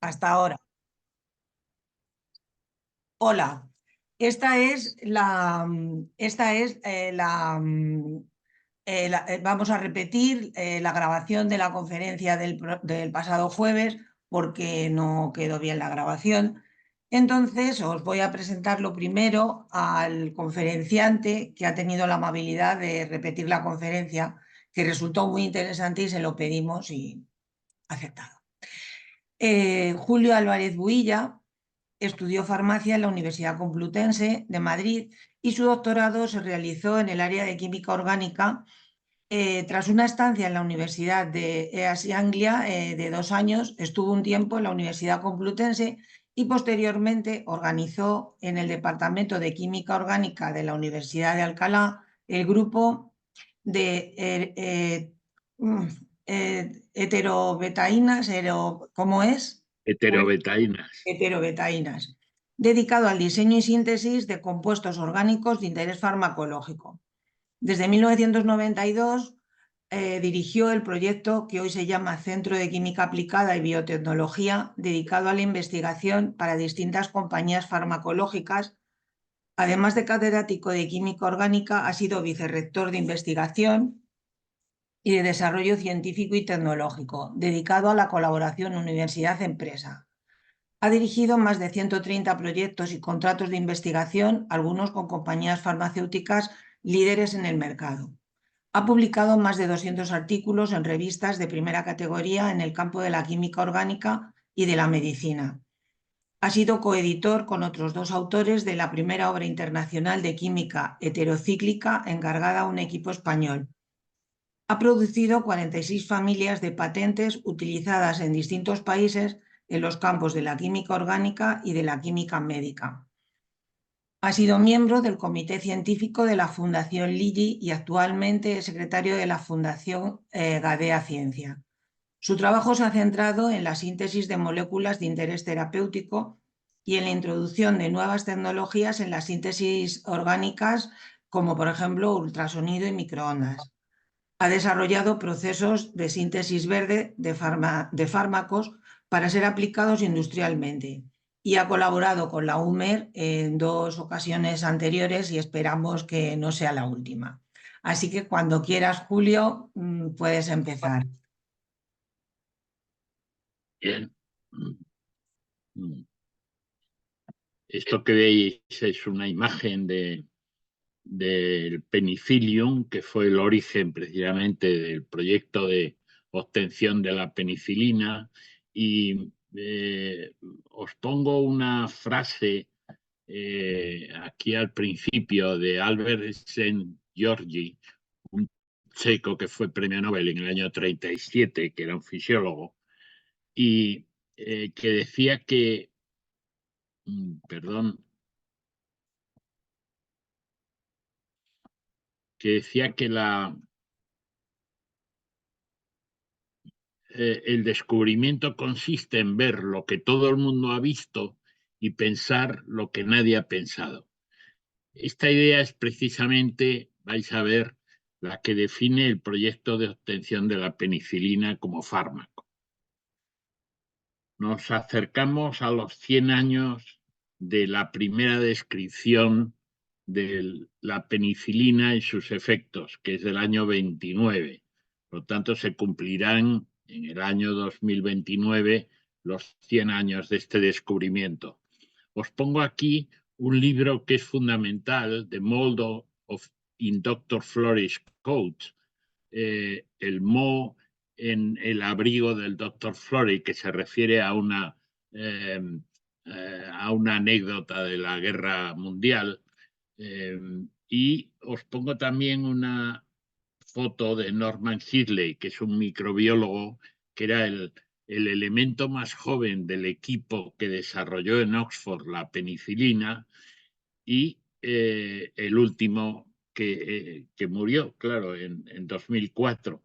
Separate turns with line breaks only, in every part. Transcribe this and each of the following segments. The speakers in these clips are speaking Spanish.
Hasta ahora. Hola, vamos a repetir la grabación de la conferencia del pasado jueves porque no quedó bien la grabación. Entonces os voy a presentar lo primero al conferenciante que ha tenido la amabilidad de repetir la conferencia, que resultó muy interesante y se lo pedimos y aceptado. Julio Álvarez Builla estudió farmacia en la Universidad Complutense de Madrid y su doctorado se realizó en el área de química orgánica. Tras una estancia en la Universidad de East Anglia de 2 años, estuvo un tiempo en la Universidad Complutense y posteriormente organizó en el Departamento de Química Orgánica de la Universidad de Alcalá el grupo de heterobetainas, ¿cómo es?
Heterobetainas.
Heterobetainas, dedicado al diseño y síntesis de compuestos orgánicos de interés farmacológico. Desde 1992 dirigió el proyecto que hoy se llama Centro de Química Aplicada y Biotecnología, dedicado a la investigación para distintas compañías farmacológicas. Además de catedrático de Química Orgánica, ha sido vicerrector de investigación y de desarrollo científico y tecnológico, dedicado a la colaboración universidad-empresa. Ha dirigido más de 130 proyectos y contratos de investigación, algunos con compañías farmacéuticas líderes en el mercado. Ha publicado más de 200 artículos en revistas de primera categoría en el campo de la química orgánica y de la medicina. Ha sido coeditor con otros 2 autores de la primera obra internacional de química heterocíclica encargada a un equipo español. Ha producido 46 familias de patentes utilizadas en distintos países en los campos de la química orgánica y de la química médica. Ha sido miembro del Comité Científico de la Fundación Lilly y actualmente es secretario de la Fundación Gadea Ciencia. Su trabajo se ha centrado en la síntesis de moléculas de interés terapéutico y en la introducción de nuevas tecnologías en las síntesis orgánicas, como por ejemplo ultrasonido y microondas. Ha desarrollado procesos de síntesis verde de fármacos para ser aplicados industrialmente y ha colaborado con la UMER en 2 ocasiones anteriores y esperamos que no sea la última. Así que cuando quieras, Julio, puedes empezar.
Bien. Esto que veis es una imagen del penicillium, que fue el origen precisamente del proyecto de obtención de la penicilina. Y os pongo una frase aquí al principio de Albert Szent-Györgyi, un checo que fue premio Nobel en el año 37, que era un fisiólogo, y que decía que, perdón, que decía que el descubrimiento consiste en ver lo que todo el mundo ha visto y pensar lo que nadie ha pensado. Esta idea es precisamente, vais a ver, la que define el proyecto de obtención de la penicilina como fármaco. Nos acercamos a los 100 años de la primera descripción de la penicilina y sus efectos, que es del año 29. Por lo tanto, se cumplirán en el año 2029 los 100 años de este descubrimiento. Os pongo aquí un libro que es fundamental, The Mold in Dr. Flores' Coat, el moho en el abrigo del Dr. Florey, que se refiere a una anécdota de la Guerra Mundial. Y os pongo también una foto de Norman Sidley, que es un microbiólogo, que era el elemento más joven del equipo que desarrolló en Oxford la penicilina y el último que murió, claro, en 2004.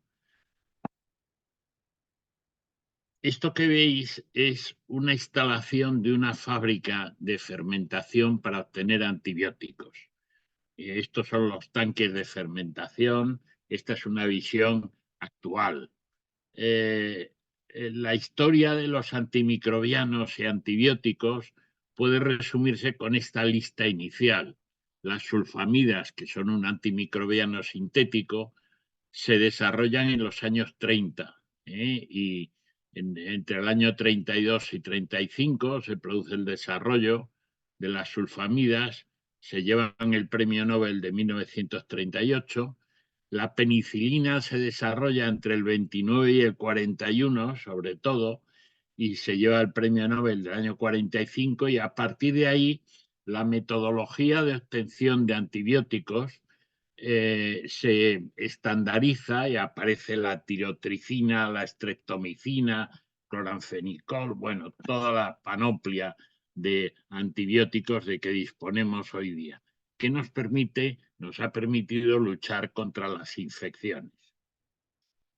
Esto que veis es una instalación de una fábrica de fermentación para obtener antibióticos. Estos son los tanques de fermentación. Esta es una visión actual. la historia de los antimicrobianos y antibióticos puede resumirse con esta lista inicial. Las sulfamidas, que son un antimicrobiano sintético, se desarrollan en los años 30, y entre el año 32 y 35 se produce el desarrollo de las sulfamidas, se llevan el premio Nobel de 1938. La penicilina se desarrolla entre el 29 y el 41, sobre todo, y se lleva el premio Nobel del año 45, y a partir de ahí la metodología de obtención de antibióticos se estandariza y aparece la tirotricina, la streptomicina, cloranfenicol, bueno, toda la panoplia de antibióticos de que disponemos hoy día, que nos ha permitido luchar contra las infecciones.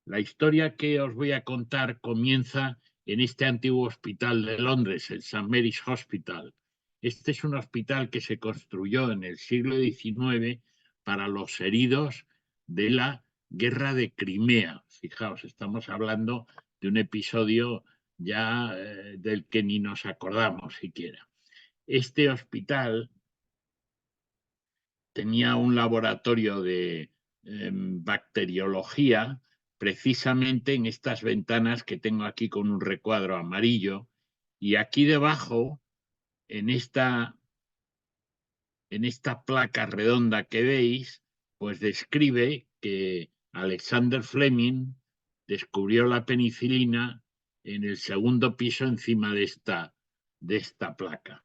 La historia que os voy a contar comienza en este antiguo hospital de Londres, el St. Mary's Hospital. Este es un hospital que se construyó en el siglo XIX para los heridos de la Guerra de Crimea. Fijaos, estamos hablando de un episodio ya del que ni nos acordamos siquiera. Este hospital tenía un laboratorio de bacteriología precisamente en estas ventanas que tengo aquí con un recuadro amarillo, y aquí debajo, en esta placa redonda que veis, pues describe que Alexander Fleming descubrió la penicilina en el segundo piso encima de esta placa.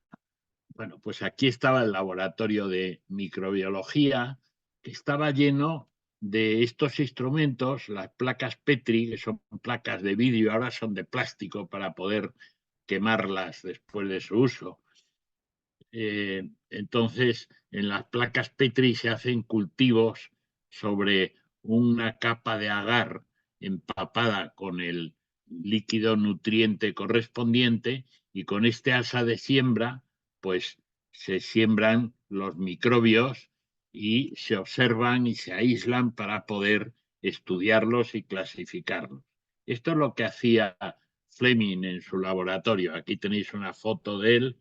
Bueno, pues aquí estaba el laboratorio de microbiología, que estaba lleno de estos instrumentos, las placas Petri, que son placas de vidrio, ahora son de plástico para poder quemarlas después de su uso. Entonces, en las placas Petri se hacen cultivos sobre una capa de agar empapada con el líquido nutriente correspondiente, y con este asa de siembra, pues se siembran los microbios y se observan y se aíslan para poder estudiarlos y clasificarlos. Esto es lo que hacía Fleming en su laboratorio. Aquí tenéis una foto de él,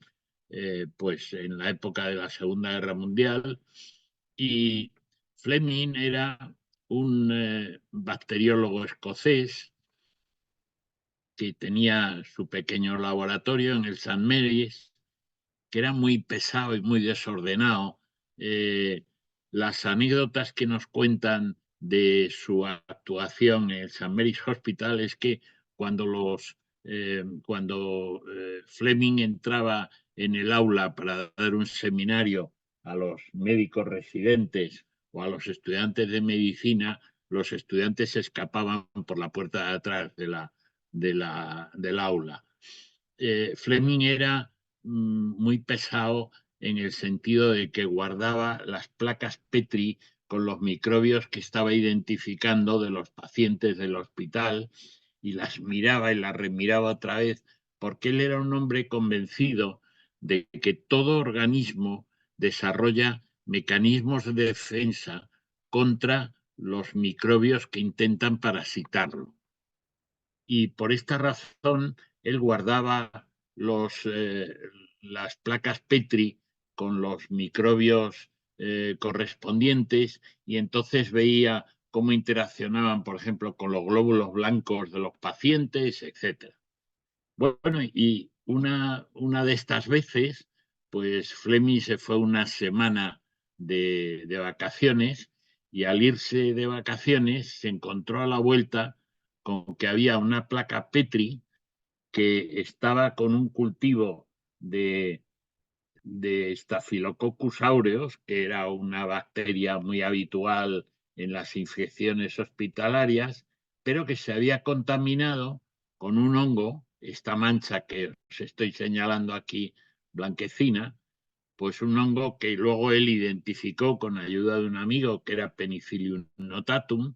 pues en la época de la Segunda Guerra Mundial, y Fleming era un bacteriólogo escocés que tenía su pequeño laboratorio en el St. Mary's, que era muy pesado y muy desordenado. Las anécdotas que nos cuentan de su actuación en el St. Mary's Hospital es que cuando Fleming entraba en el aula para dar un seminario a los médicos residentes o a los estudiantes de medicina, los estudiantes se escapaban por la puerta de atrás del aula. Fleming era muy pesado en el sentido de que guardaba las placas Petri con los microbios que estaba identificando de los pacientes del hospital, y las miraba y las remiraba otra vez, porque él era un hombre convencido de que todo organismo desarrolla mecanismos de defensa contra los microbios que intentan parasitarlo. Y por esta razón él guardaba las placas Petri con los microbios correspondientes, y entonces veía cómo interaccionaban, por ejemplo, con los glóbulos blancos de los pacientes, etc. Bueno, y una de estas veces, pues Fleming se fue una semana de vacaciones, y al irse de vacaciones se encontró a la vuelta con que había una placa Petri que estaba con un cultivo de Staphylococcus aureus, que era una bacteria muy habitual en las infecciones hospitalarias, pero que se había contaminado con un hongo, esta mancha que os estoy señalando aquí, blanquecina, pues un hongo que luego él identificó con ayuda de un amigo, que era Penicillium notatum,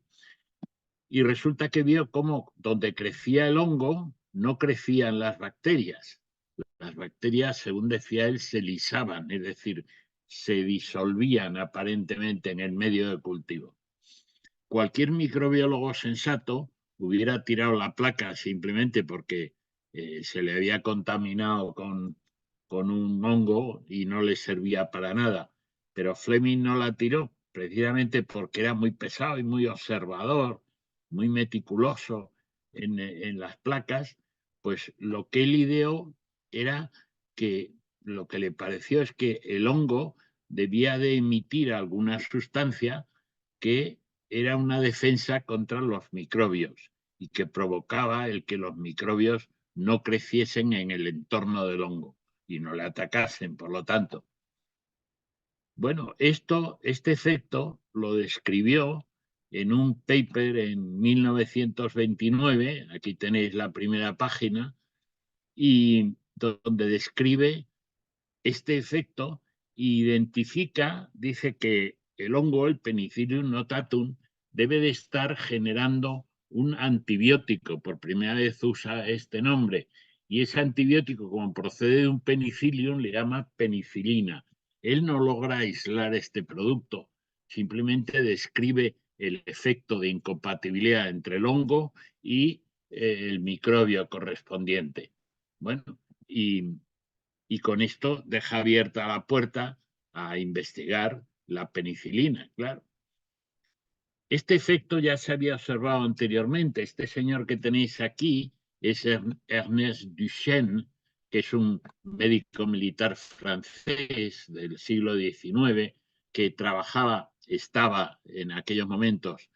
y resulta que vio cómo donde crecía el hongo no crecían las bacterias. Las bacterias, según decía él, se lisaban, es decir, se disolvían aparentemente en el medio de cultivo. Cualquier microbiólogo sensato hubiera tirado la placa simplemente porque se le había contaminado con un hongo y no le servía para nada. Pero Fleming no la tiró precisamente porque era muy pesado y muy observador, muy meticuloso en las placas. Pues lo que él ideó era que lo que le pareció es que el hongo debía de emitir alguna sustancia que era una defensa contra los microbios y que provocaba el que los microbios no creciesen en el entorno del hongo y no le atacasen, por lo tanto. Bueno, este efecto lo describió en un paper en 1929, aquí tenéis la primera página, y donde describe este efecto e identifica, dice que el hongo, el Penicillium notatum, debe de estar generando un antibiótico. Por primera vez usa este nombre. Y ese antibiótico, como procede de un penicillium, le llama penicilina. Él no logra aislar este producto, simplemente describe el efecto de incompatibilidad entre el hongo y el microbio correspondiente. Bueno, y con esto deja abierta la puerta a investigar la penicilina, claro. Este efecto ya se había observado anteriormente. Este señor que tenéis aquí es Ernest Duchenne, que es un médico militar francés del siglo XIX que estaba en aquellos momentos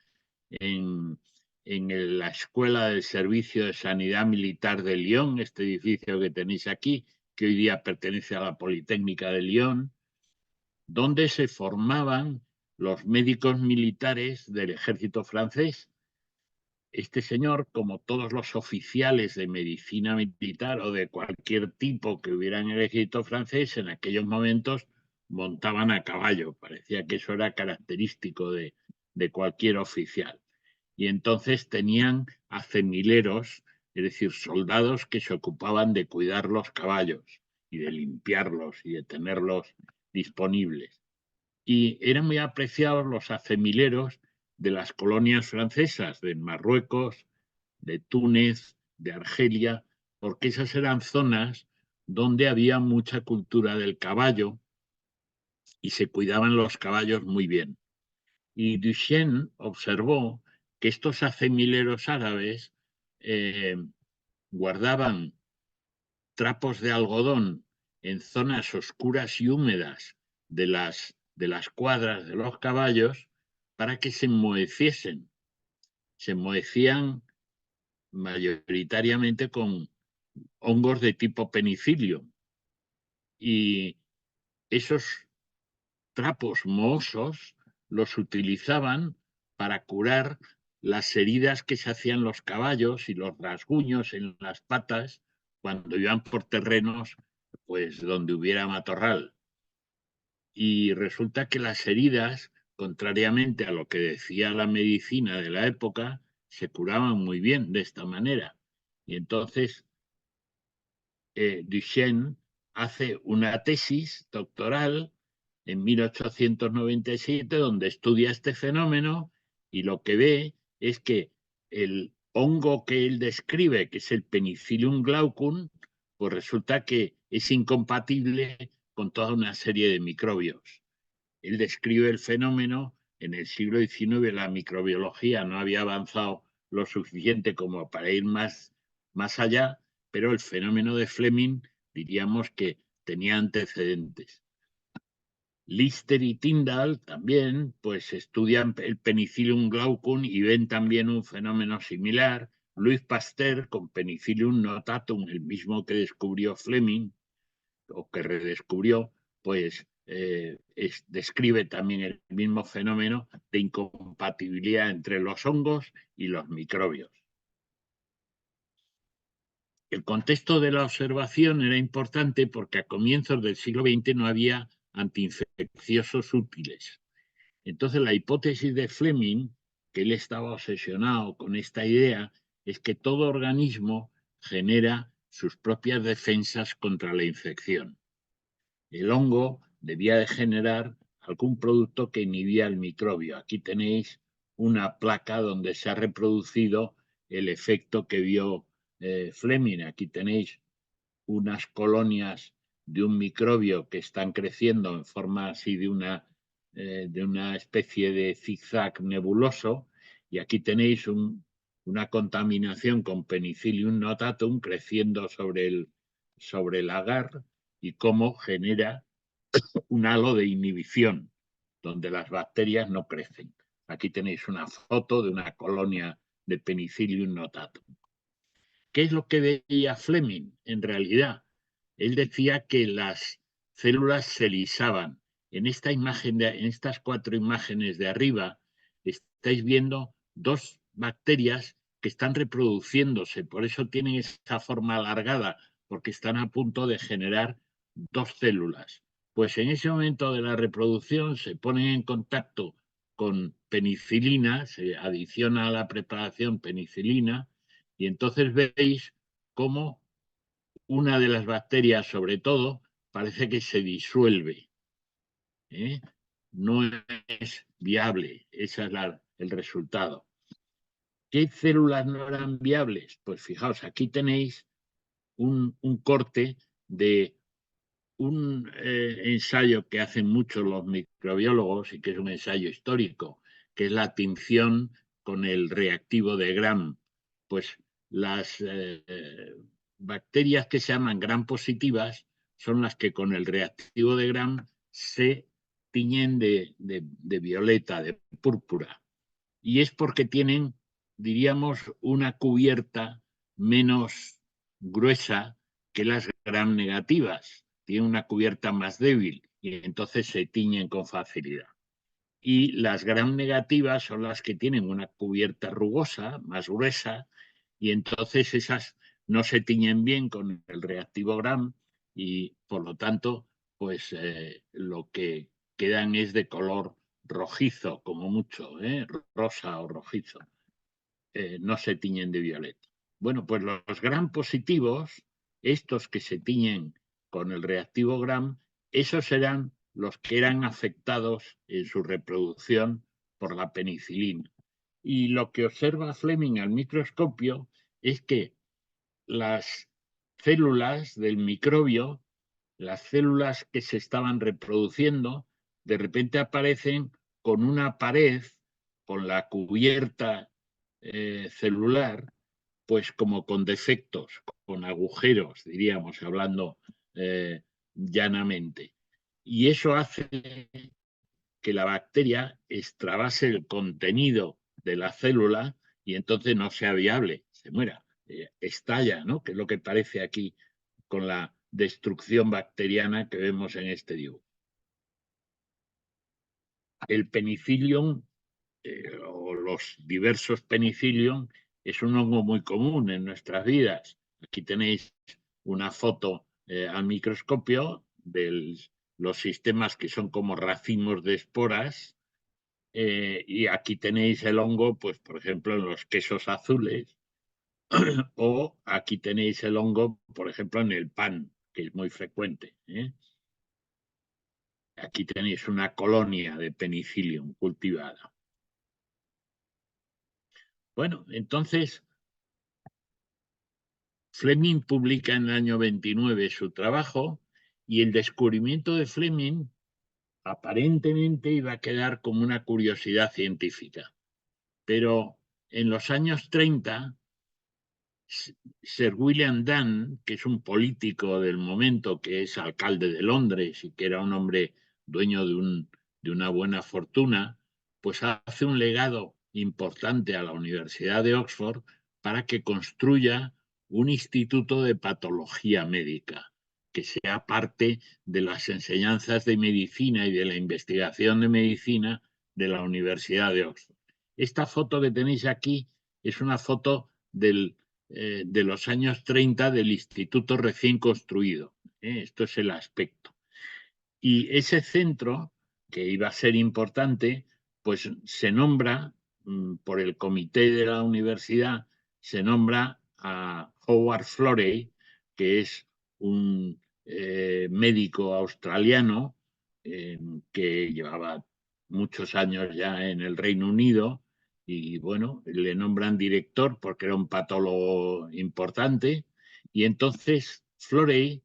en la Escuela del Servicio de Sanidad Militar de Lyon, este edificio que tenéis aquí, que hoy día pertenece a la Politécnica de Lyon, donde se formaban los médicos militares del ejército francés. Este señor, como todos los oficiales de medicina militar o de cualquier tipo que hubiera en el ejército francés, en aquellos momentos montaban a caballo. Parecía que eso era característico de cualquier oficial. Y entonces tenían acemileros, es decir, soldados que se ocupaban de cuidar los caballos y de limpiarlos y de tenerlos disponibles. Y eran muy apreciados los acemileros de las colonias francesas, de Marruecos, de Túnez, de Argelia, porque esas eran zonas donde había mucha cultura del caballo y se cuidaban los caballos muy bien. Y Duchenne observó que estos acemileros árabes guardaban trapos de algodón en zonas oscuras y húmedas de las cuadras de los caballos para que se enmoheciesen. Se enmohecían mayoritariamente con hongos de tipo penicilio. Y esos trapos mohosos los utilizaban para curar las heridas que se hacían los caballos y los rasguños en las patas cuando iban por terrenos pues donde hubiera matorral. Y resulta que las heridas, contrariamente a lo que decía la medicina de la época, se curaban muy bien de esta manera. Y entonces Duchenne hace una tesis doctoral en 1897 donde estudia este fenómeno y lo que ve es que el hongo que él describe, que es el Penicillium glaucum, pues resulta que es incompatible con toda una serie de microbios. Él describe el fenómeno. En el siglo XIX la microbiología no había avanzado lo suficiente como para ir más allá, pero el fenómeno de Fleming diríamos que tenía antecedentes. Lister y Tyndall también pues estudian el Penicillium glaucum y ven también un fenómeno similar. Louis Pasteur con Penicillium notatum, el mismo que descubrió Fleming o que redescubrió, pues describe también el mismo fenómeno de incompatibilidad entre los hongos y los microbios. El contexto de la observación era importante porque a comienzos del siglo XX no había antiinfecciosos útiles. Entonces la hipótesis de Fleming, que él estaba obsesionado con esta idea, es que todo organismo genera sus propias defensas contra la infección. El hongo debía de generar algún producto que inhibía el microbio. Aquí tenéis una placa donde se ha reproducido el efecto que vio Fleming. Aquí tenéis unas colonias de un microbio que están creciendo en forma así de una especie de zigzag nebuloso, y aquí tenéis una contaminación con Penicillium notatum creciendo sobre el agar, y cómo genera un halo de inhibición donde las bacterias no crecen. Aquí tenéis una foto de una colonia de Penicillium notatum. ¿Qué es lo que veía Fleming? En realidad, él decía que las células se lisaban. En estas 4 imágenes de arriba estáis viendo 2 bacterias que están reproduciéndose, por eso tienen esa forma alargada, porque están a punto de generar 2 células. Pues en ese momento de la reproducción se ponen en contacto con penicilina, se adiciona a la preparación penicilina, y entonces veis cómo una de las bacterias, sobre todo, parece que se disuelve, ¿eh? No es viable, ese es el resultado. ¿Qué células no eran viables? Pues fijaos, aquí tenéis un corte de un ensayo que hacen muchos los microbiólogos y que es un ensayo histórico, que es la tinción con el reactivo de Gram. Pues las bacterias que se llaman Gram positivas son las que con el reactivo de Gram se tiñen de violeta, de púrpura. Y es porque tienen, diríamos, una cubierta menos gruesa que las Gram negativas. Tienen una cubierta más débil y entonces se tiñen con facilidad. Y las Gram negativas son las que tienen una cubierta rugosa, más gruesa, y entonces esas no se tiñen bien con el reactivo Gram y por lo tanto, pues lo que quedan es de color rojizo, como mucho, rosa o rojizo. No se tiñen de violeta. Bueno, pues los Gram positivos, estos que se tiñen con el reactivo Gram, esos eran los que eran afectados en su reproducción por la penicilina. Y lo que observa Fleming al microscopio es que las células del microbio, las células que se estaban reproduciendo, de repente aparecen con una pared, con la cubierta celular, pues como con defectos, con agujeros, diríamos, hablando llanamente. Y eso hace que la bacteria extravase el contenido de la célula y entonces no sea viable, se muera, estalla, ¿no? Que es lo que parece aquí con la destrucción bacteriana que vemos en este dibujo. El penicillium o los diversos penicillium es un hongo muy común en nuestras vidas. Aquí tenéis una foto al microscopio de los sistemas que son como racimos de esporas, y aquí tenéis el hongo, pues por ejemplo en los quesos azules, o aquí tenéis el hongo, por ejemplo, en el pan, que es muy frecuente. Aquí tenéis una colonia de penicillium cultivada. Bueno, entonces Fleming publica en el año 29 su trabajo, y el descubrimiento de Fleming aparentemente iba a quedar como una curiosidad científica. Pero en los años 30, Sir William Dunn, que es un político del momento, que es alcalde de Londres y que era un hombre dueño de una buena fortuna, pues hace un legado importante a la Universidad de Oxford para que construya un instituto de patología médica, que sea parte de las enseñanzas de medicina y de la investigación de medicina de la Universidad de Oxford. Esta foto que tenéis aquí es una foto de los años 30 del instituto recién construido. Esto es el aspecto. Y ese centro, que iba a ser importante, pues se nombra por el comité de la universidad, se nombra a Howard Florey, que es un médico australiano que llevaba muchos años ya en el Reino Unido y bueno, le nombran director porque era un patólogo importante, y entonces Florey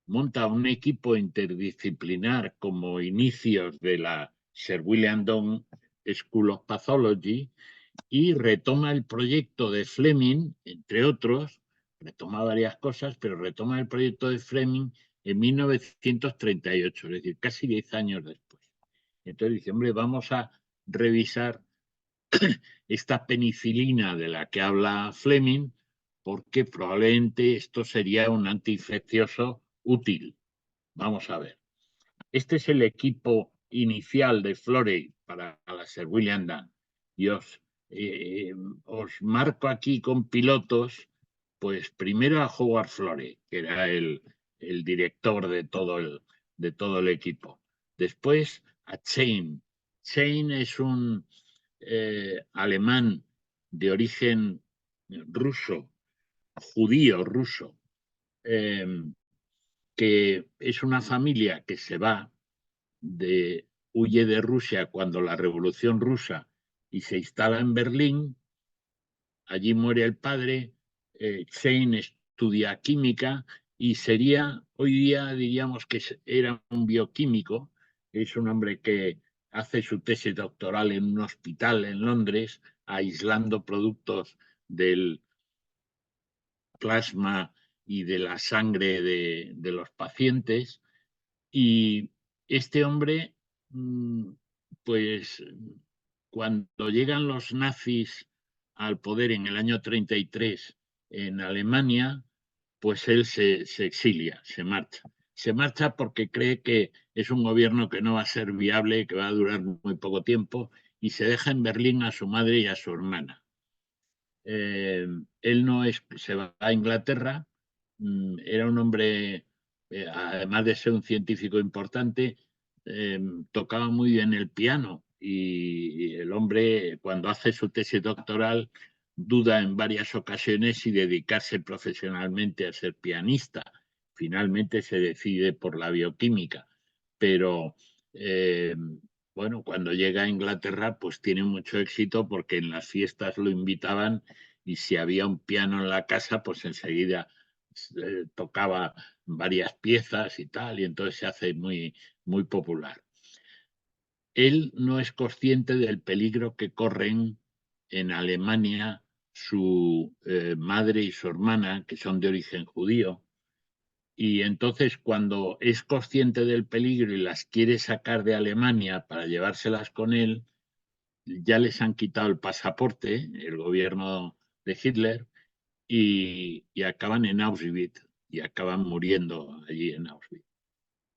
monta un equipo interdisciplinar como inicios de la Sir William Down School of Pathology y retoma el proyecto de Fleming, entre otros, retoma varias cosas, pero retoma el proyecto de Fleming en 1938, es decir, casi 10 años después. Entonces dice, hombre, vamos a revisar esta penicilina de la que habla Fleming, porque probablemente esto sería un antiinfeccioso útil. Vamos a ver. Este es el equipo inicial de Florey para la Sir William Dunn. Y os marco aquí con pilotos, pues primero a Howard Florey, que era el director de todo el equipo. Después a Chain. Chain es un alemán de origen ruso, judío ruso, eh, que es una familia que se va huye de Rusia cuando la Revolución Rusa y se instala en Berlín. Allí muere el padre. Chain estudia química y sería, hoy día diríamos que era un bioquímico. Es un hombre que hace su tesis doctoral en un hospital en Londres, aislando productos del plasma y de la sangre de los pacientes. Y este hombre, pues cuando llegan los nazis al poder en el año 33 en Alemania, pues él se exilia, se marcha. Se marcha porque cree que es un gobierno que no va a ser viable, que va a durar muy poco tiempo, y se deja en Berlín a su madre y a su hermana. Él no es, se va a Inglaterra, era un hombre, además de ser un científico importante, tocaba muy bien el piano y el hombre cuando hace su tesis doctoral duda en varias ocasiones si dedicarse profesionalmente a ser pianista. Finalmente se decide por la bioquímica, pero eh, bueno, cuando llega a Inglaterra pues tiene mucho éxito porque en las fiestas lo invitaban y si había un piano en la casa pues enseguida tocaba varias piezas y tal, y entonces se hace muy, muy popular. Él no es consciente del peligro que corren en Alemania su madre y su hermana, que son de origen judío, y entonces cuando es consciente del peligro y las quiere sacar de Alemania para llevárselas con él, ya les han quitado el pasaporte, el gobierno de Hitler, y acaban en Auschwitz y acaban muriendo allí en Auschwitz.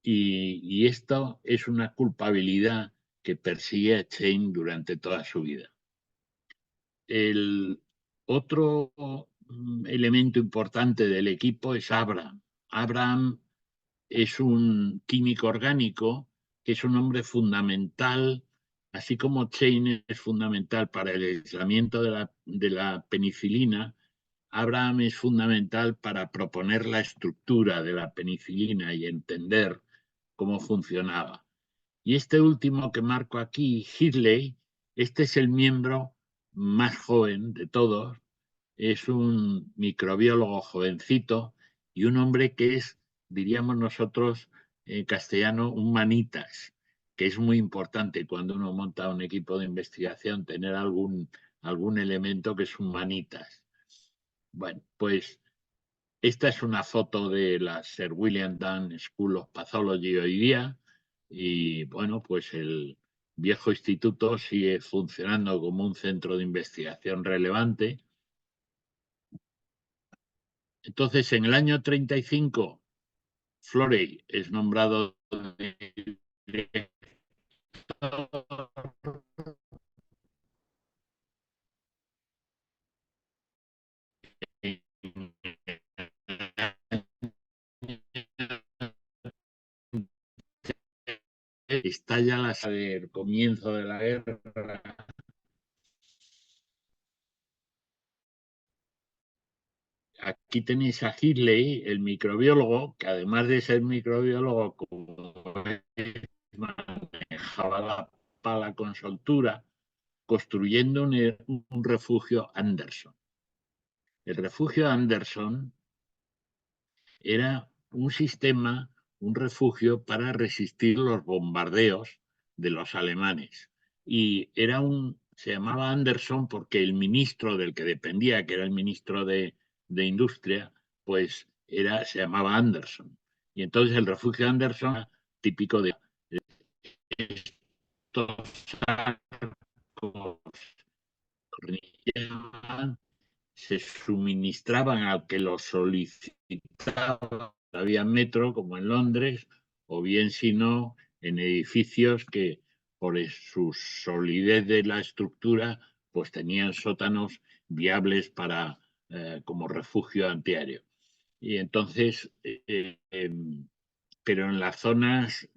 Y esto es una culpabilidad que persigue a Chain durante toda su vida. El otro elemento importante del equipo es Abraham. Abraham es un químico orgánico que es un hombre fundamental, así como Chain es fundamental para el aislamiento de la penicilina. Abraham es fundamental para proponer la estructura de la penicilina y entender cómo funcionaba. Y este último que marco aquí, Hitley, este es el miembro más joven de todos, es un microbiólogo jovencito y un hombre que es, diríamos nosotros en castellano, un manitas, que es muy importante cuando uno monta un equipo de investigación, tener algún elemento que es un manitas. Bueno, pues esta es una foto de la Sir William Dunn School of Pathology hoy día y bueno, pues el viejo instituto sigue funcionando como un centro de investigación relevante. Entonces, en el año 35, Florey es nombrado director. Estalla el comienzo de la guerra. Aquí tenéis a Hitley, el microbiólogo, que además de ser microbiólogo, como manejaba la pala con soltura, construyendo un refugio Anderson. El refugio Anderson era un sistema, un refugio para resistir los bombardeos de los alemanes. Y se llamaba Anderson porque el ministro del que dependía, que era el ministro de Industria, pues se llamaba Anderson. Y entonces el refugio Anderson era típico de estos arcos se suministraban al que lo solicitaba, había metro como en Londres, o bien si no, en edificios que por su solidez de la estructura, pues tenían sótanos viables para como refugio antiaéreo. Y entonces, pero en las zonas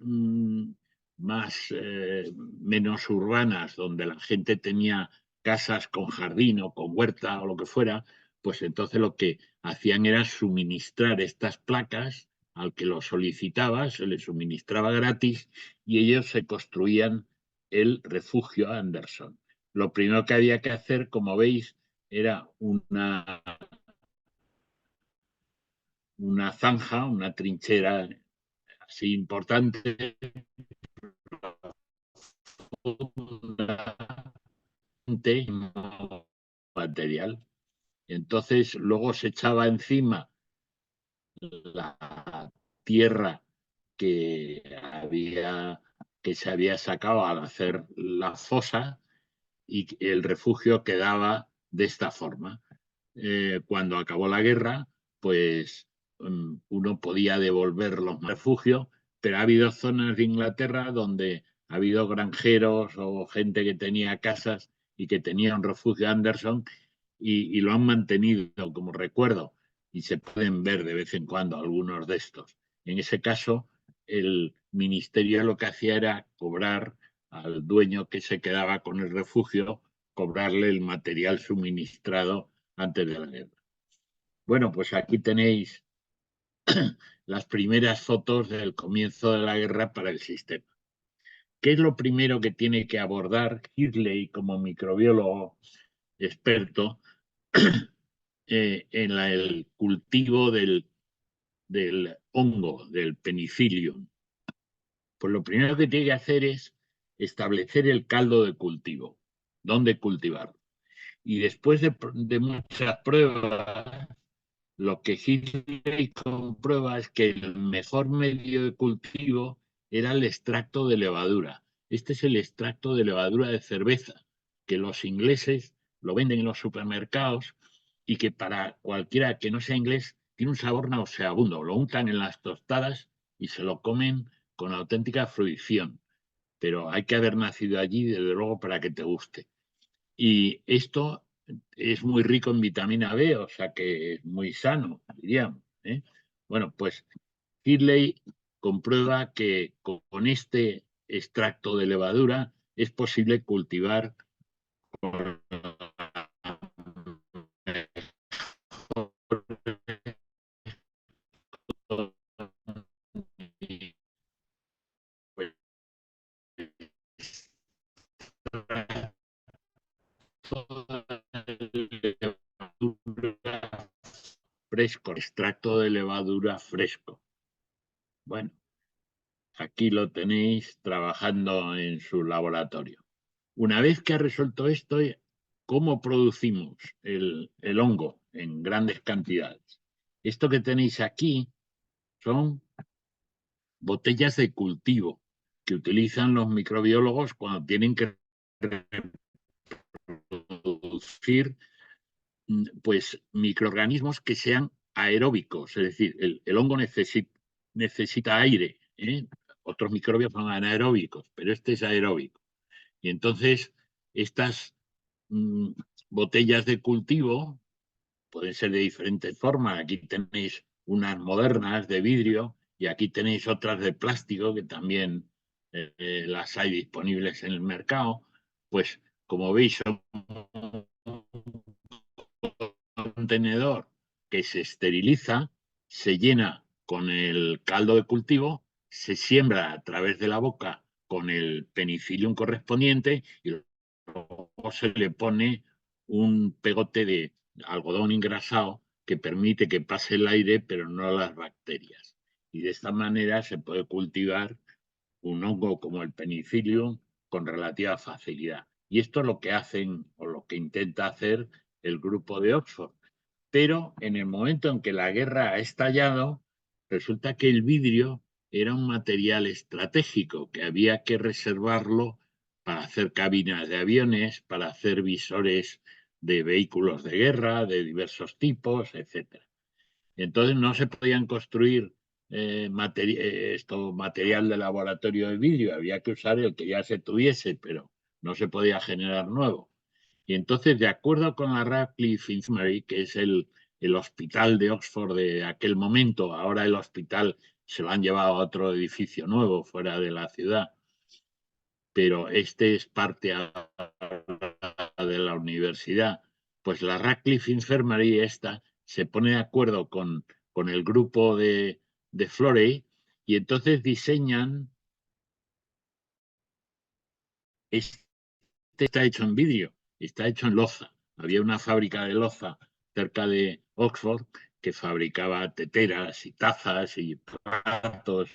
menos urbanas, donde la gente tenía casas con jardín o con huerta o lo que fuera, pues entonces lo que hacían era suministrar estas placas al que lo solicitaba, se le suministraba gratis y ellos se construían el refugio Anderson. Lo primero que había que hacer, como veis, era una zanja, una trinchera así importante, material. Entonces luego se echaba encima la tierra que se había sacado al hacer la fosa y el refugio quedaba de esta forma. Cuando acabó la guerra, pues uno podía devolver los refugios, pero ha habido zonas de Inglaterra donde ha habido granjeros o gente que tenía casas y que tenía un refugio Anderson y lo han mantenido como recuerdo y se pueden ver de vez en cuando algunos de estos. En ese caso, el ministerio lo que hacía era cobrar al dueño que se quedaba con el refugio, cobrarle el material suministrado antes de la guerra. Bueno, pues aquí tenéis las primeras fotos del comienzo de la guerra para el sistema. ¿Qué es lo primero que tiene que abordar Hirley como microbiólogo experto en el cultivo del hongo, del penicillium? Pues lo primero que tiene que hacer es establecer el caldo de cultivo, dónde cultivarlo. Y después de muchas pruebas, lo que Hirley comprueba es que el mejor medio de cultivo era el extracto de levadura. Este es el extracto de levadura de cerveza, que los ingleses lo venden en los supermercados y que para cualquiera que no sea inglés tiene un sabor nauseabundo. Lo untan en las tostadas y se lo comen con auténtica fruición. Pero hay que haber nacido allí, desde luego, para que te guste. Y esto es muy rico en vitamina B, o sea que es muy sano, diríamos. Bueno, pues Hirley comprueba que con este extracto de levadura es posible cultivar fresco, extracto de levadura fresco. Bueno, aquí lo tenéis trabajando en su laboratorio. Una vez que ha resuelto esto, ¿cómo producimos el hongo en grandes cantidades? Esto que tenéis aquí son botellas de cultivo que utilizan los microbiólogos cuando tienen que producir pues microorganismos que sean aeróbicos, es decir, el hongo necesita aire, otros microbios son anaeróbicos, pero este es aeróbico. Y entonces estas botellas de cultivo pueden ser de diferentes formas. Aquí tenéis unas modernas de vidrio y aquí tenéis otras de plástico que también las hay disponibles en el mercado. Pues como veis son un contenedor que se esteriliza, se llena con el caldo de cultivo, se siembra a través de la boca con el penicillium correspondiente y luego se le pone un pegote de algodón engrasado que permite que pase el aire, pero no las bacterias. Y de esta manera se puede cultivar un hongo como el penicillium con relativa facilidad. Y esto es lo que hacen o lo que intenta hacer el grupo de Oxford. Pero en el momento en que la guerra ha estallado, resulta que el vidrio era un material estratégico que había que reservarlo para hacer cabinas de aviones, para hacer visores de vehículos de guerra de diversos tipos, etc. Entonces no se podían construir material de laboratorio de vidrio, había que usar el que ya se tuviese, pero no se podía generar nuevo. Y entonces, de acuerdo con la Radcliffe Infirmary, que es el hospital de Oxford de aquel momento, ahora el hospital se lo han llevado a otro edificio nuevo fuera de la ciudad, pero este es parte de la universidad, pues la Radcliffe Infirmary esta se pone de acuerdo con el grupo de Florey y entonces diseñan, este está hecho en vidrio, está hecho en loza. Había una fábrica de loza cerca de Oxford que fabricaba teteras y tazas y platos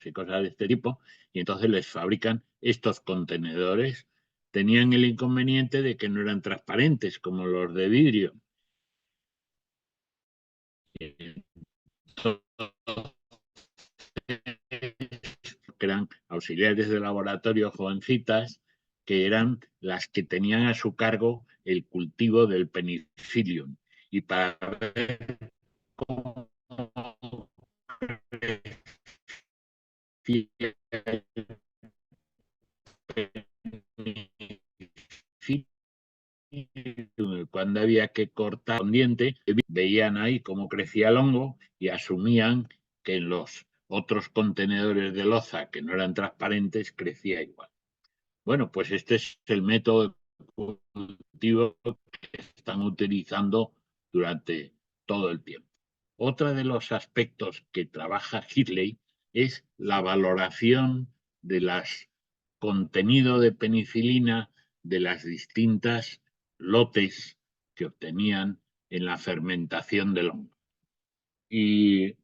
y cosas de este tipo, y entonces les fabrican estos contenedores. Tenían el inconveniente de que no eran transparentes como los de vidrio. Que eran auxiliares de laboratorio jovencitas, que eran las que tenían a su cargo el cultivo del penicillium. Y para ver cómo cuando había que cortar un diente, veían ahí cómo crecía el hongo y asumían que en los otros contenedores de loza que no eran transparentes crecía igual. Bueno, pues este es el método de cultivo que están utilizando durante todo el tiempo. Otro de los aspectos que trabaja Hitley es la valoración de los contenidos de penicilina de las distintas lotes que obtenían en la fermentación del hongo. Y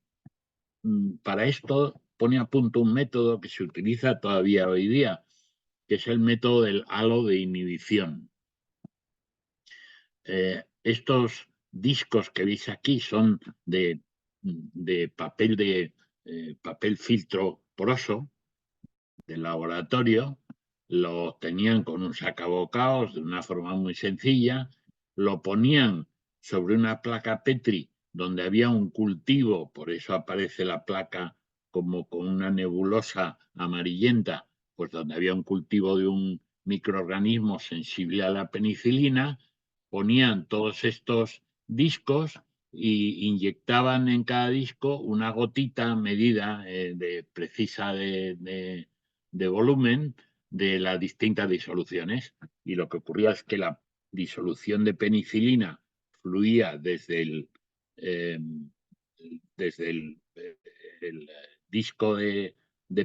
para esto pone a punto un método que se utiliza todavía hoy día, que es el método del halo de inhibición. Estos discos que veis aquí son de papel filtro poroso de laboratorio, lo tenían con un sacabocados de una forma muy sencilla, lo ponían sobre una placa Petri donde había un cultivo, por eso aparece la placa como con una nebulosa amarillenta, pues donde había un cultivo de un microorganismo sensible a la penicilina, ponían todos estos discos y inyectaban en cada disco una gotita medida precisa de volumen de las distintas disoluciones. Y lo que ocurría es que la disolución de penicilina fluía desde el disco de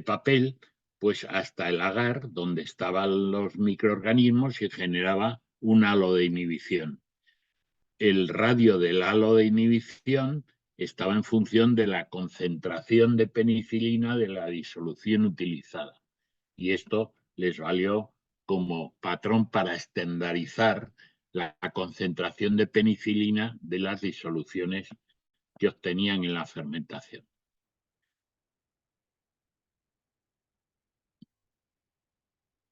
papel pues hasta el agar donde estaban los microorganismos y generaba un halo de inhibición. El radio del halo de inhibición estaba en función de la concentración de penicilina de la disolución utilizada. Y esto les valió como patrón para estandarizar la concentración de penicilina de las disoluciones que obtenían en la fermentación.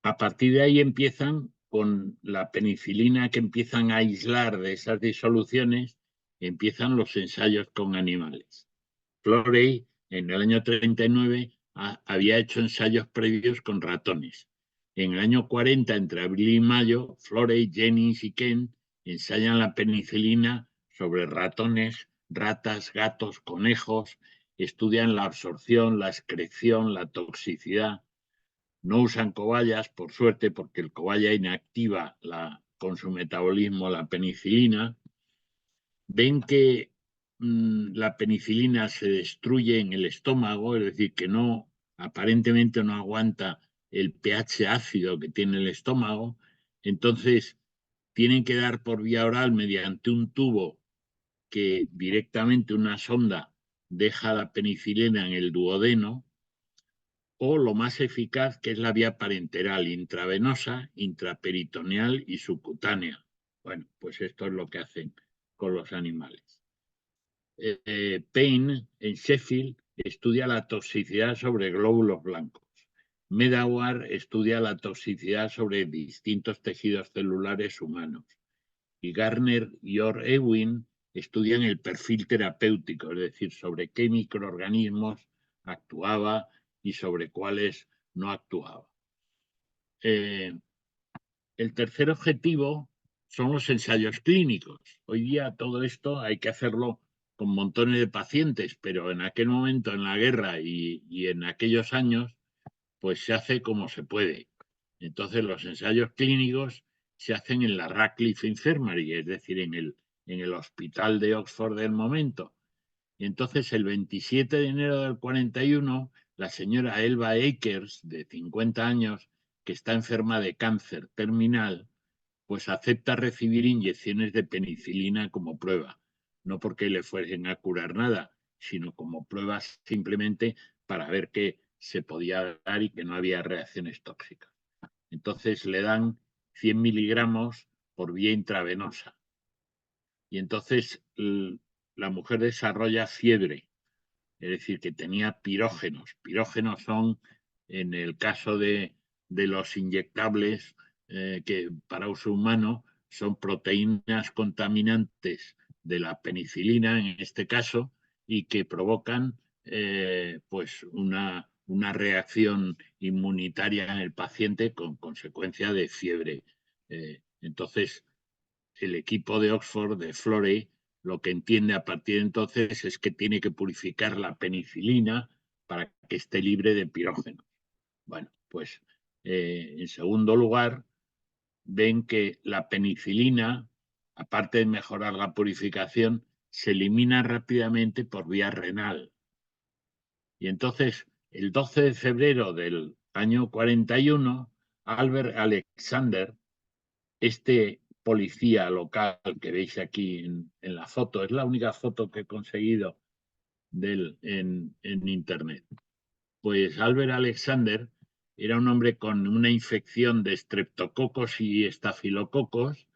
A partir de ahí empiezan con la penicilina que empiezan a aislar de esas disoluciones, empiezan los ensayos con animales. Florey, en el año 39, había hecho ensayos previos con ratones. En el año 40, entre abril y mayo, Florey, Jennings y Kent ensayan la penicilina sobre ratones, ratas, gatos, conejos, estudian la absorción, la excreción, la toxicidad. No usan cobayas, por suerte, porque el cobaya inactiva con su metabolismo la penicilina. Ven que la penicilina se destruye en el estómago, es decir, que aparentemente no aguanta el pH ácido que tiene el estómago. Entonces, tienen que dar por vía oral mediante un tubo que directamente una sonda deja la penicilina en el duodeno, o lo más eficaz, que es la vía parenteral, intravenosa, intraperitoneal y subcutánea. Bueno, pues esto es lo que hacen con los animales. Payne, en Sheffield, estudia la toxicidad sobre glóbulos blancos. Medawar estudia la toxicidad sobre distintos tejidos celulares humanos. Y Garner y Orr-Ewing estudian el perfil terapéutico, es decir, sobre qué microorganismos actuaba y sobre cuáles no actuaba. El tercer objetivo son los ensayos clínicos. Hoy día todo esto hay que hacerlo con montones de pacientes, pero en aquel momento, en la guerra y en aquellos años, pues se hace como se puede. Entonces los ensayos clínicos se hacen en la Radcliffe Infirmary, es decir, en el hospital de Oxford del momento. Y entonces el 27 de enero del 41, la señora Elva Akers, de 50 años, que está enferma de cáncer terminal, pues acepta recibir inyecciones de penicilina como prueba, no porque le fuesen a curar nada, sino como prueba simplemente para ver que se podía dar y que no había reacciones tóxicas. Entonces le dan 100 miligramos por vía intravenosa. Y entonces la mujer desarrolla fiebre, es decir, que tenía pirógenos. Pirógenos son, en el caso de los inyectables que para uso humano, son proteínas contaminantes de la penicilina, en este caso, y que provocan pues una reacción inmunitaria en el paciente con consecuencia de fiebre. Entonces, el equipo de Oxford, de Florey, lo que entiende a partir de entonces es que tiene que purificar la penicilina para que esté libre de pirógenos. Bueno, pues en segundo lugar, ven que la penicilina, aparte de mejorar la purificación, se elimina rápidamente por vía renal. Y entonces, el 12 de febrero del año 41, Albert Alexander, este policía local que veis aquí en la foto, es la única foto que he conseguido de él en internet. Pues Albert Alexander era un hombre con una infección de estreptococos y estafilococos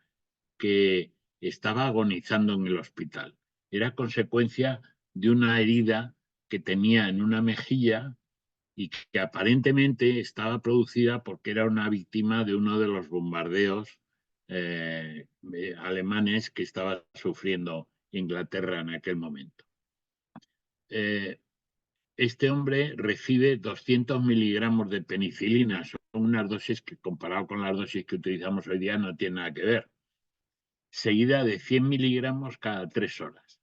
que estaba agonizando en el hospital. Era consecuencia de una herida que tenía en una mejilla y que aparentemente estaba producida porque era una víctima de uno de los bombardeos alemanes que estaba sufriendo Inglaterra en aquel momento. Este hombre recibe 200 miligramos de penicilina, son unas dosis que comparado con las dosis que utilizamos hoy día no tiene nada que ver, seguida de 100 miligramos cada 3 horas.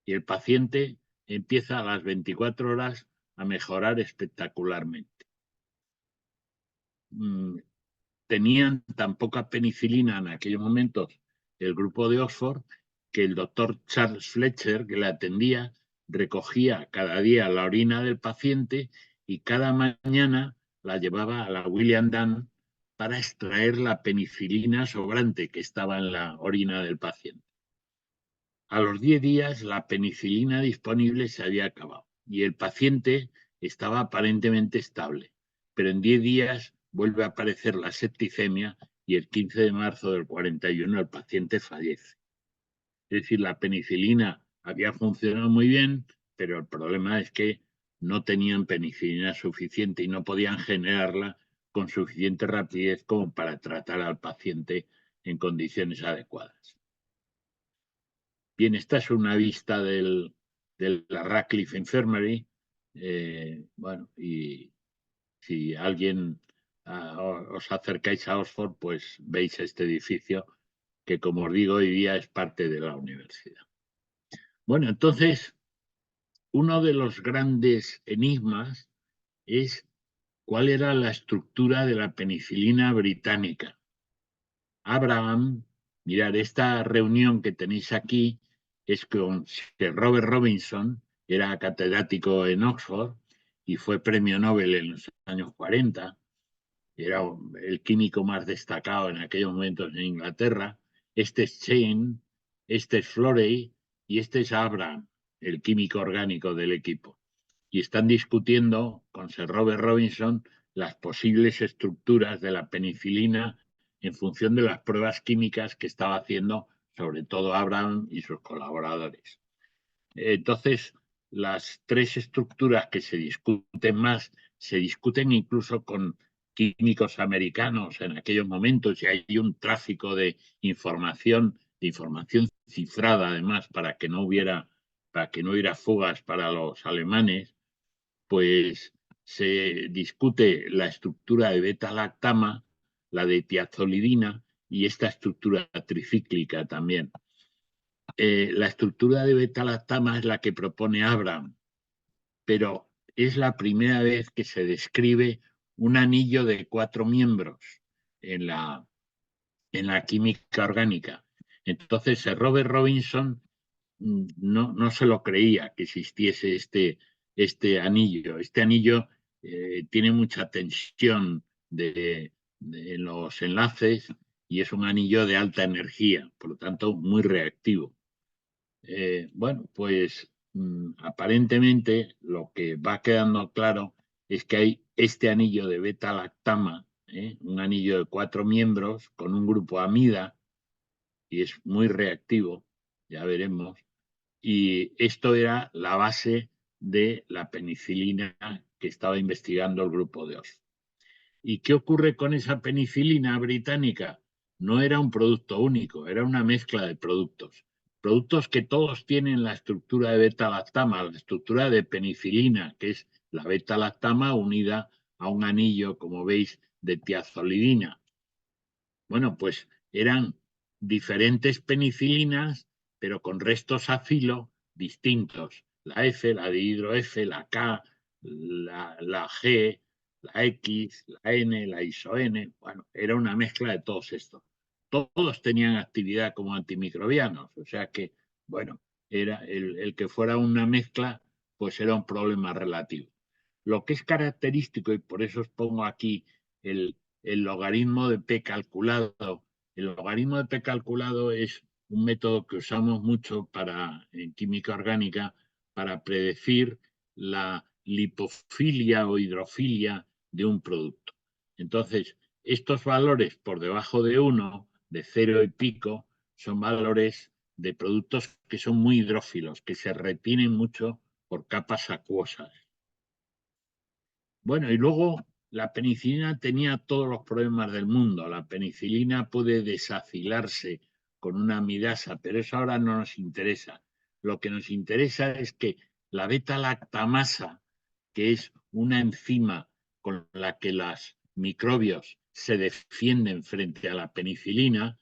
Y el paciente empieza a las 24 horas a mejorar espectacularmente. Tenían tan poca penicilina en aquellos momentos el grupo de Oxford que el doctor Charles Fletcher, que le atendía, recogía cada día la orina del paciente y cada mañana la llevaba a la William Dunn para extraer la penicilina sobrante que estaba en la orina del paciente. A los 10 días la penicilina disponible se había acabado y el paciente estaba aparentemente estable, pero en 10 días vuelve a aparecer la septicemia y el 15 de marzo del 41 el paciente fallece. Es decir, la penicilina había funcionado muy bien, pero el problema es que no tenían penicilina suficiente y no podían generarla con suficiente rapidez como para tratar al paciente en condiciones adecuadas. Bien, esta es una vista de la Radcliffe Infirmary. Bueno, y si alguien os acercáis a Oxford, pues veis este edificio que, como os digo, hoy día es parte de la universidad. Bueno, entonces, uno de los grandes enigmas es cuál era la estructura de la penicilina británica. Abraham, mirad, esta reunión que tenéis aquí es con Sir Robert Robinson, era catedrático en Oxford y fue premio Nobel en los años 40. era el químico más destacado en aquellos momentos en Inglaterra. Este es Chain, este es Florey y este es Abraham, el químico orgánico del equipo. Y están discutiendo con Sir Robert Robinson las posibles estructuras de la penicilina en función de las pruebas químicas que estaba haciendo, sobre todo Abraham y sus colaboradores. Entonces, las tres estructuras que se discuten más, se discuten incluso con químicos americanos en aquellos momentos, y hay un tráfico de información cifrada además para que no hubiera fugas para los alemanes, pues se discute la estructura de beta-lactama, la de tiazolidina y esta estructura tricíclica también. La estructura de beta-lactama es la que propone Abraham, pero es la primera vez que se describe un anillo de 4 miembros en la química orgánica. Entonces, Robert Robinson no se lo creía que existiese este anillo. Este anillo tiene mucha tensión en los enlaces y es un anillo de alta energía, por lo tanto, muy reactivo. Bueno, pues aparentemente lo que va quedando claro es que hay este anillo de beta-lactama, un anillo de 4 miembros con un grupo amida, y es muy reactivo, ya veremos, y esto era la base de la penicilina que estaba investigando el grupo de Oxford. ¿Y qué ocurre con esa penicilina británica? No era un producto único, era una mezcla de productos. Productos que todos tienen la estructura de beta-lactama, la estructura de penicilina, que es la beta-lactama unida a un anillo, como veis, de tiazolidina. Bueno, pues eran diferentes penicilinas, pero con restos acilo distintos. La F, la dihidro-F, la K, la G, la X, la N, la iso-N. Bueno, era una mezcla de todos estos. Todos tenían actividad como antimicrobianos, o sea que, bueno, era el que fuera una mezcla, pues era un problema relativo. Lo que es característico, y por eso os pongo aquí el logaritmo de P calculado. El logaritmo de P calculado es un método que usamos mucho en química orgánica para predecir la lipofilia o hidrofilia de un producto. Entonces, estos valores por debajo de 1, de 0 y pico, son valores de productos que son muy hidrófilos, que se retienen mucho por capas acuosas. Bueno, y luego la penicilina tenía todos los problemas del mundo. La penicilina puede desacilarse con una amidasa, pero eso ahora no nos interesa. Lo que nos interesa es que la beta-lactamasa, que es una enzima con la que los microbios se defienden frente a la penicilina,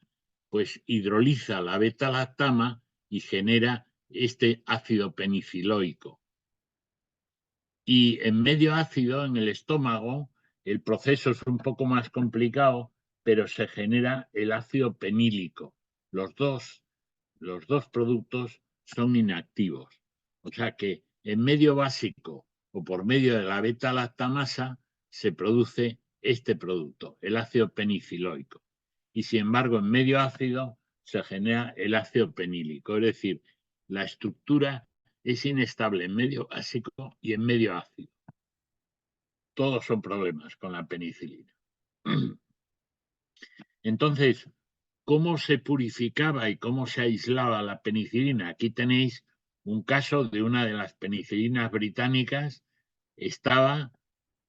pues hidroliza la beta-lactama y genera este ácido peniciloico. Y en medio ácido, en el estómago, el proceso es un poco más complicado, pero se genera el ácido penílico. Los dos productos son inactivos. O sea que en medio básico o por medio de la beta-lactamasa se produce este producto, el ácido peniciloico. Y sin embargo, en medio ácido se genera el ácido penílico, es decir, la estructura es inestable en medio básico y en medio ácido. Todos son problemas con la penicilina. Entonces, ¿cómo se purificaba y cómo se aislaba la penicilina? Aquí tenéis un caso de una de las penicilinas británicas. Estaba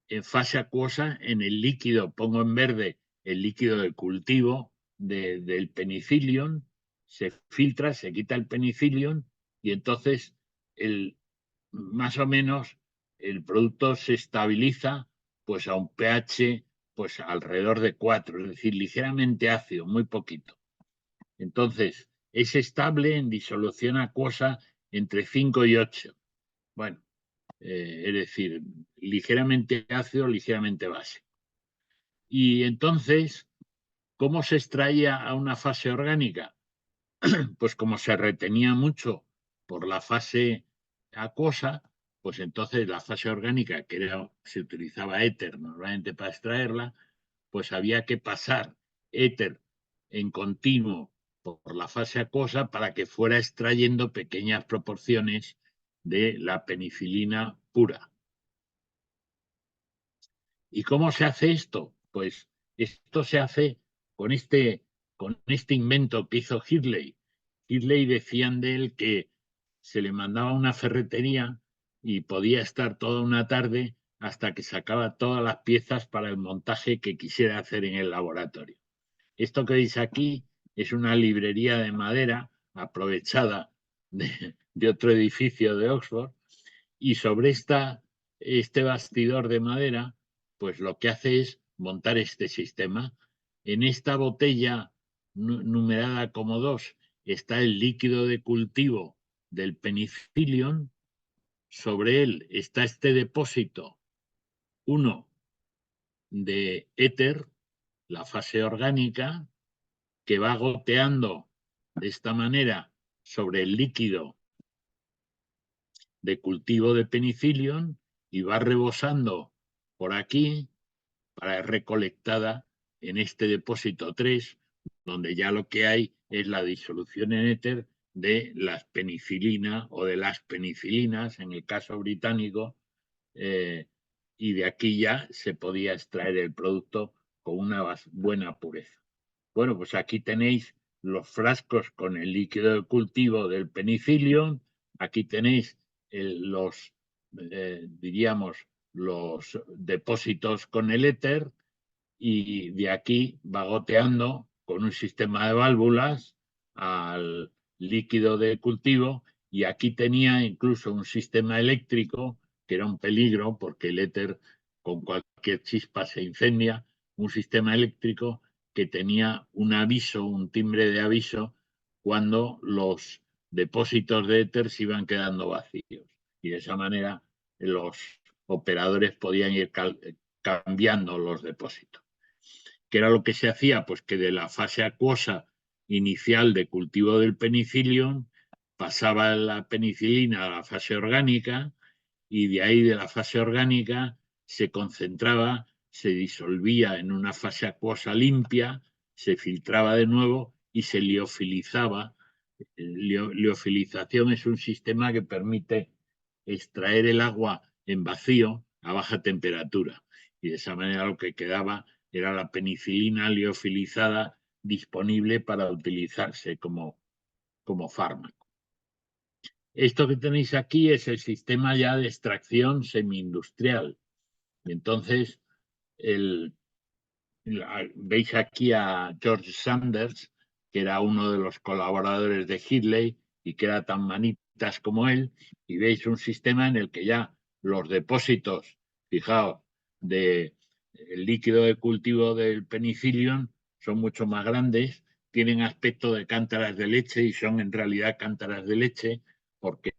en fase acuosa en el líquido, pongo en verde el líquido de cultivo del penicillium, se filtra, se quita el penicillium y entonces más o menos el producto se estabiliza pues a un pH pues alrededor de 4, es decir, ligeramente ácido, muy poquito. Entonces, es estable en disolución acuosa entre 5 y 8. Bueno, es decir, ligeramente ácido, ligeramente básico. Y entonces, ¿cómo se extraía a una fase orgánica? Pues como se retenía mucho por la fase acuosa, pues entonces la fase orgánica, se utilizaba éter normalmente para extraerla, pues había que pasar éter en continuo por la fase acuosa para que fuera extrayendo pequeñas proporciones de la penicilina pura. ¿Y cómo se hace esto? Pues esto se hace con este invento que hizo Hirley. Hirley decían de él que se le mandaba a una ferretería y podía estar toda una tarde hasta que sacaba todas las piezas para el montaje que quisiera hacer en el laboratorio. Esto que veis aquí es una librería de madera aprovechada de otro edificio de Oxford, y sobre este bastidor de madera, pues lo que hace es montar este sistema. En esta botella numerada como 2 está el líquido de cultivo del penicillium. Sobre él está este depósito, 1 de éter, la fase orgánica, que va goteando de esta manera sobre el líquido de cultivo de penicillium y va rebosando por aquí para ser recolectada en este depósito 3, donde ya lo que hay es la disolución en éter de las penicilinas o de las penicilinas, en el caso británico, y de aquí ya se podía extraer el producto con una buena pureza. Bueno, pues aquí tenéis los frascos con el líquido de cultivo del penicillium, aquí tenéis diríamos, los depósitos con el éter, y de aquí va goteando con un sistema de válvulas al líquido de cultivo, y aquí tenía incluso un sistema eléctrico que era un peligro porque el éter con cualquier chispa se incendia, un sistema eléctrico que tenía un aviso, un timbre de aviso cuando los depósitos de éter se iban quedando vacíos, y de esa manera los operadores podían ir cambiando los depósitos. ¿Qué era lo que se hacía? Pues que de la fase acuosa inicial de cultivo del penicillium pasaba la penicilina a la fase orgánica, y de ahí, de la fase orgánica, se concentraba, se disolvía en una fase acuosa limpia, se filtraba de nuevo y se liofilizaba. Liofilización es un sistema que permite extraer el agua en vacío a baja temperatura, y de esa manera lo que quedaba era la penicilina liofilizada disponible para utilizarse como fármaco. Esto que tenéis aquí es el sistema ya de extracción semi-industrial. Y entonces, veis aquí a George Sanders, que era uno de los colaboradores de Hirley y que era tan manitas como él, y veis un sistema en el que ya los depósitos, fijaos, del líquido de cultivo del penicillium son mucho más grandes, tienen aspecto de cántaras de leche y son en realidad cántaras de leche, porque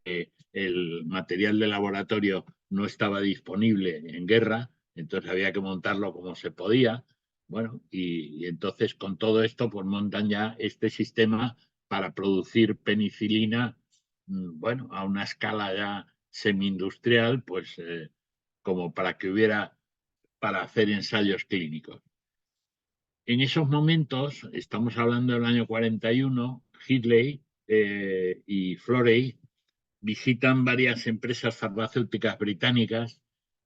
el material de laboratorio no estaba disponible en guerra, entonces había que montarlo como se podía. Bueno, y entonces con todo esto pues montan ya este sistema para producir penicilina, bueno, a una escala ya semi-industrial, pues como para que hubiera para hacer ensayos clínicos. En esos momentos, estamos hablando del año 41, Hirley y Florey visitan varias empresas farmacéuticas británicas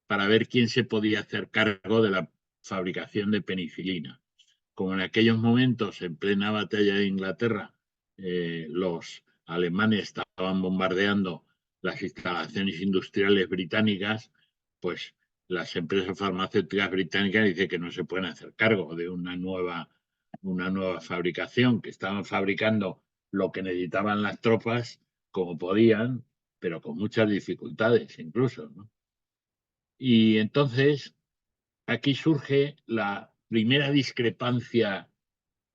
para ver quién se podía hacer cargo de la fabricación de penicilina. Como en aquellos momentos, en plena batalla de Inglaterra, los alemanes estaban bombardeando las instalaciones industriales británicas, pues las empresas farmacéuticas británicas dicen que no se pueden hacer cargo de una nueva fabricación, que estaban fabricando lo que necesitaban las tropas como podían, pero con muchas dificultades incluso, ¿no? Y entonces aquí surge la primera discrepancia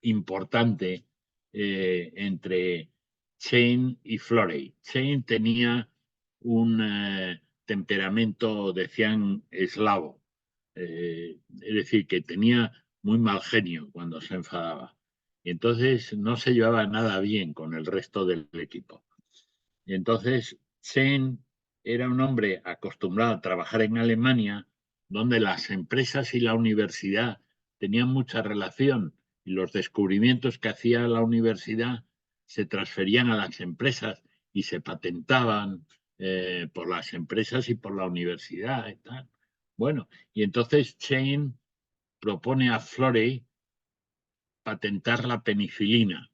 importante entre Chain y Florey. Chain tenía un temperamento, decían, eslavo, es decir, que tenía muy mal genio cuando se enfadaba. Y entonces no se llevaba nada bien con el resto del equipo. Y entonces Chain era un hombre acostumbrado a trabajar en Alemania, donde las empresas y la universidad tenían mucha relación y los descubrimientos que hacía la universidad se transferían a las empresas y se patentaban por las empresas y por la universidad y tal. Bueno, y entonces Chain propone a Florey patentar la penicilina.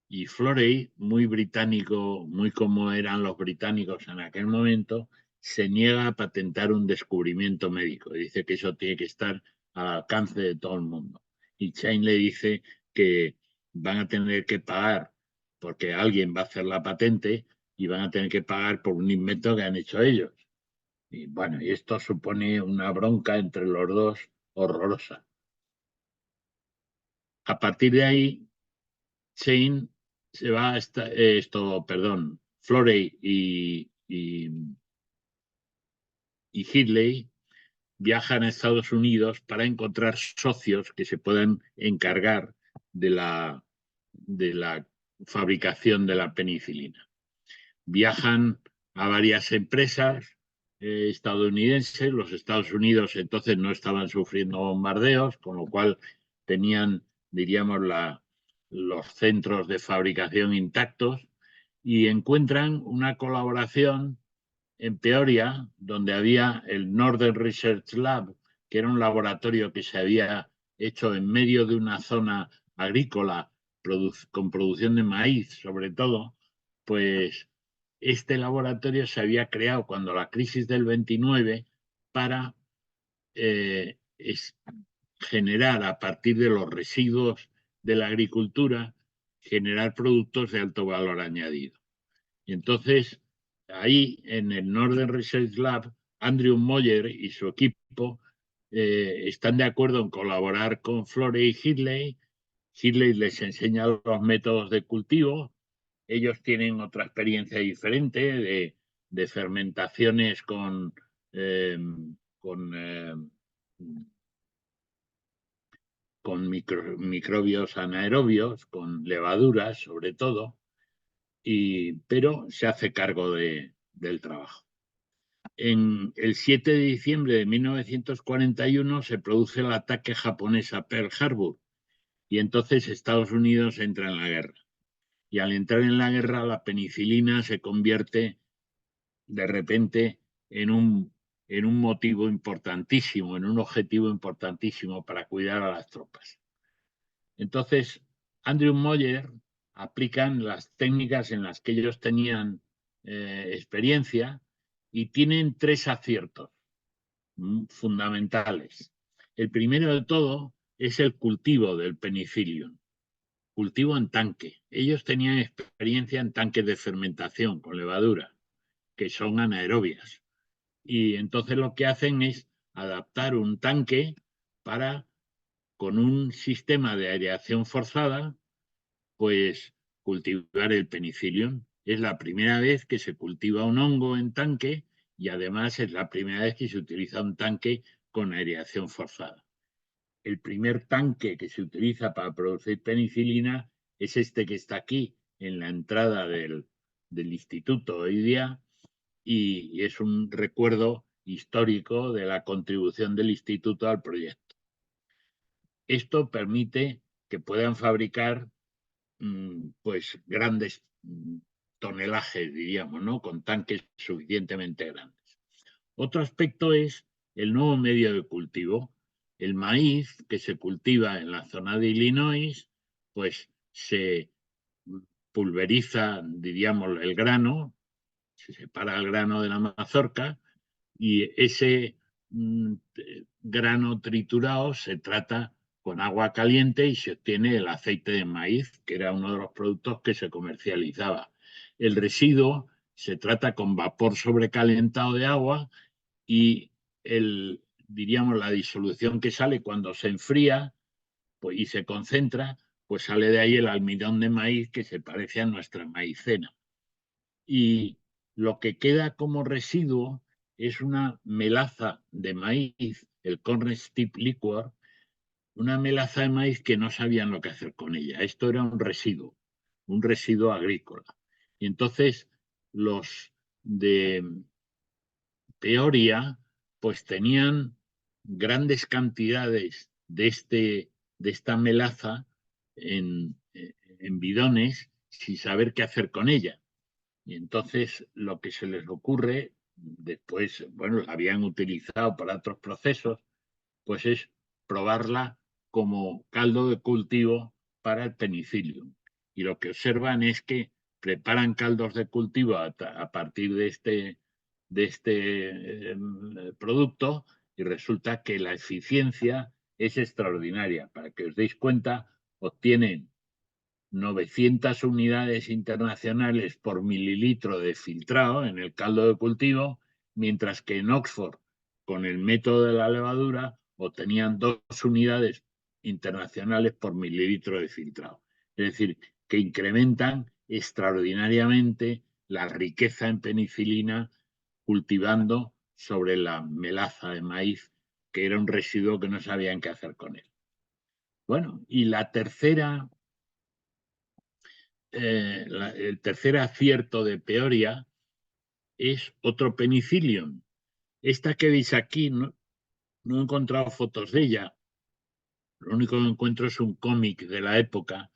Y Florey, muy británico, muy como eran los británicos en aquel momento, se niega a patentar un descubrimiento médico. Dice que eso tiene que estar al alcance de todo el mundo. Y Chain le dice que van a tener que pagar porque alguien va a hacer la patente y van a tener que pagar por un invento que han hecho ellos. Y bueno, y esto supone una bronca entre los dos horrorosa. A partir de ahí, Chain se va a Florey y Hindley viajan a Estados Unidos para encontrar socios que se puedan encargar de la fabricación de la penicilina. Viajan a varias empresas estadounidenses. Los Estados Unidos entonces no estaban sufriendo bombardeos, con lo cual tenían, diríamos, los centros de fabricación intactos y encuentran una colaboración en Peoria, donde había el Northern Research Lab, que era un laboratorio que se había hecho en medio de una zona agrícola con producción de maíz, sobre todo, pues este laboratorio se había creado cuando la crisis del 29 para generar a partir de los residuos de la agricultura, generar productos de alto valor añadido. Y entonces, ahí en el Northern Research Lab, Andrew Moyer y su equipo están de acuerdo en colaborar con Florey y Hindley. Hindley les enseña los métodos de cultivo. Ellos tienen otra experiencia diferente de fermentaciones eh, con, eh, con microbios anaerobios, con levaduras sobre todo, pero se hace cargo del trabajo. En el 7 de diciembre de 1941 se produce el ataque japonés a Pearl Harbor y entonces Estados Unidos entra en la guerra. Y al entrar en la guerra, la penicilina se convierte de repente en un motivo importantísimo, en un objetivo importantísimo para cuidar a las tropas. Entonces, Andrew Moyer aplican las técnicas en las que ellos tenían experiencia y tienen 3 aciertos fundamentales. El primero de todo es el cultivo del penicillium, cultivo en tanque. Ellos tenían experiencia en tanques de fermentación con levadura, que son anaerobias. Y entonces lo que hacen es adaptar un tanque para, con un sistema de aireación forzada, pues cultivar el penicillium. Es la primera vez que se cultiva un hongo en tanque y además es la primera vez que se utiliza un tanque con aireación forzada. El primer tanque que se utiliza para producir penicilina es este que está aquí en la entrada del instituto hoy día y es un recuerdo histórico de la contribución del instituto al proyecto. Esto permite que puedan fabricar pues grandes tonelajes, diríamos, ¿no? Con tanques suficientemente grandes. Otro aspecto es el nuevo medio de cultivo. El maíz que se cultiva en la zona de Illinois, pues se pulveriza, diríamos, el grano, se separa el grano de la mazorca y ese grano triturado se trata con agua caliente y se obtiene el aceite de maíz, que era uno de los productos que se comercializaba. El residuo se trata con vapor sobrecalentado de agua y diríamos, la disolución que sale cuando se enfría pues, y se concentra, pues sale de ahí el almidón de maíz que se parece a nuestra maicena. Y lo que queda como residuo es una melaza de maíz, el corn stick liquor, una melaza de maíz que no sabían lo que hacer con ella. Esto era un residuo agrícola. Y entonces los de Peoria pues tenían grandes cantidades de esta melaza en bidones sin saber qué hacer con ella. Y entonces lo que se les ocurre, después, bueno, la habían utilizado para otros procesos, pues es probarla como caldo de cultivo para el penicillium. Y lo que observan es que preparan caldos de cultivo a partir de este producto, y resulta que la eficiencia es extraordinaria. Para que os deis cuenta, obtienen 900 unidades internacionales por mililitro de filtrado en el caldo de cultivo, mientras que en Oxford, con el método de la levadura, obtenían 2 unidades internacionales por mililitro de filtrado. Es decir, que incrementan extraordinariamente la riqueza en penicilina cultivando sobre la melaza de maíz, que era un residuo que no sabían qué hacer con él. Bueno, y el tercer acierto de Peoria es otro penicillium. Esta que veis aquí, no he encontrado fotos de ella. Lo único que encuentro es un cómic de la época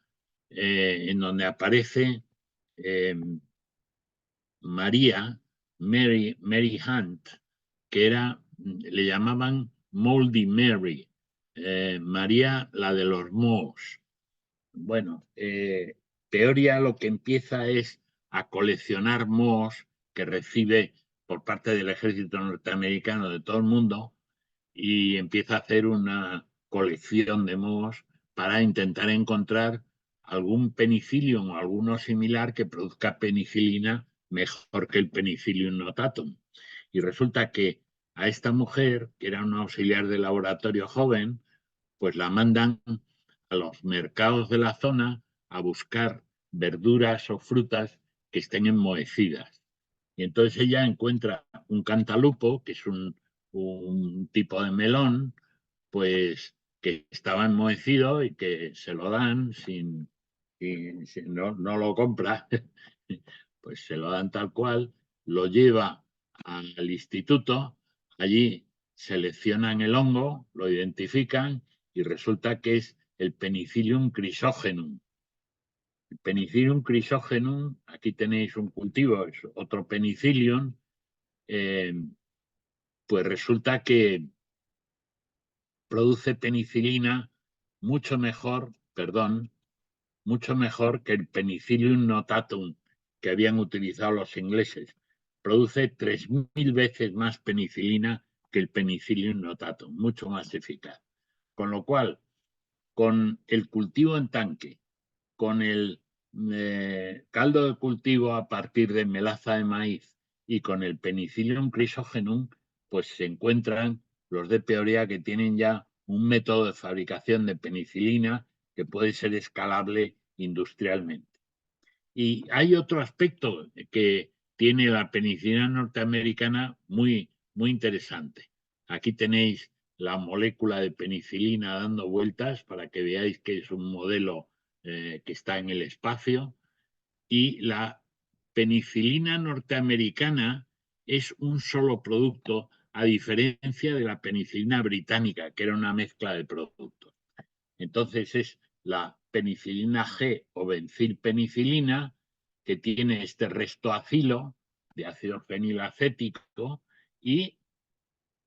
en donde aparece Mary Hunt, que le llamaban Moldy Mary, María la de los mohos. Bueno, Peoria lo que empieza es a coleccionar mohos que recibe por parte del ejército norteamericano de todo el mundo, y empieza a hacer una colección de mohos para intentar encontrar algún penicillium o alguno similar que produzca penicilina mejor que el Penicillium notatum. Y resulta que a esta mujer, que era una auxiliar de laboratorio joven, pues la mandan a los mercados de la zona a buscar verduras o frutas que estén enmohecidas. Y entonces ella encuentra un cantalupo, que es un tipo de melón, pues que estaba enmohecido y que se lo dan no lo compra, pues se lo dan tal cual, lo lleva al instituto, allí seleccionan el hongo, lo identifican y resulta que es el Penicillium chrysogenum. El Penicillium chrysogenum, aquí tenéis un cultivo, es otro penicillium, pues resulta que produce penicilina mucho mejor que el Penicillium notatum que habían utilizado los ingleses. Produce 3000 veces más penicilina que el Penicillium notatum, mucho más eficaz. Con lo cual, con el cultivo en tanque, con el caldo de cultivo a partir de melaza de maíz y con el Penicillium chrysogenum, pues se encuentran los de Peoria que tienen ya un método de fabricación de penicilina que puede ser escalable industrialmente. Y hay otro aspecto que tiene la penicilina norteamericana muy, muy interesante. Aquí tenéis la molécula de penicilina dando vueltas para que veáis que es un modelo que está en el espacio. Y la penicilina norteamericana es un solo producto, a diferencia de la penicilina británica, que era una mezcla de productos. Entonces es la penicilina G o benzilpenicilina, que tiene este restoacilo de ácido fenilacético, y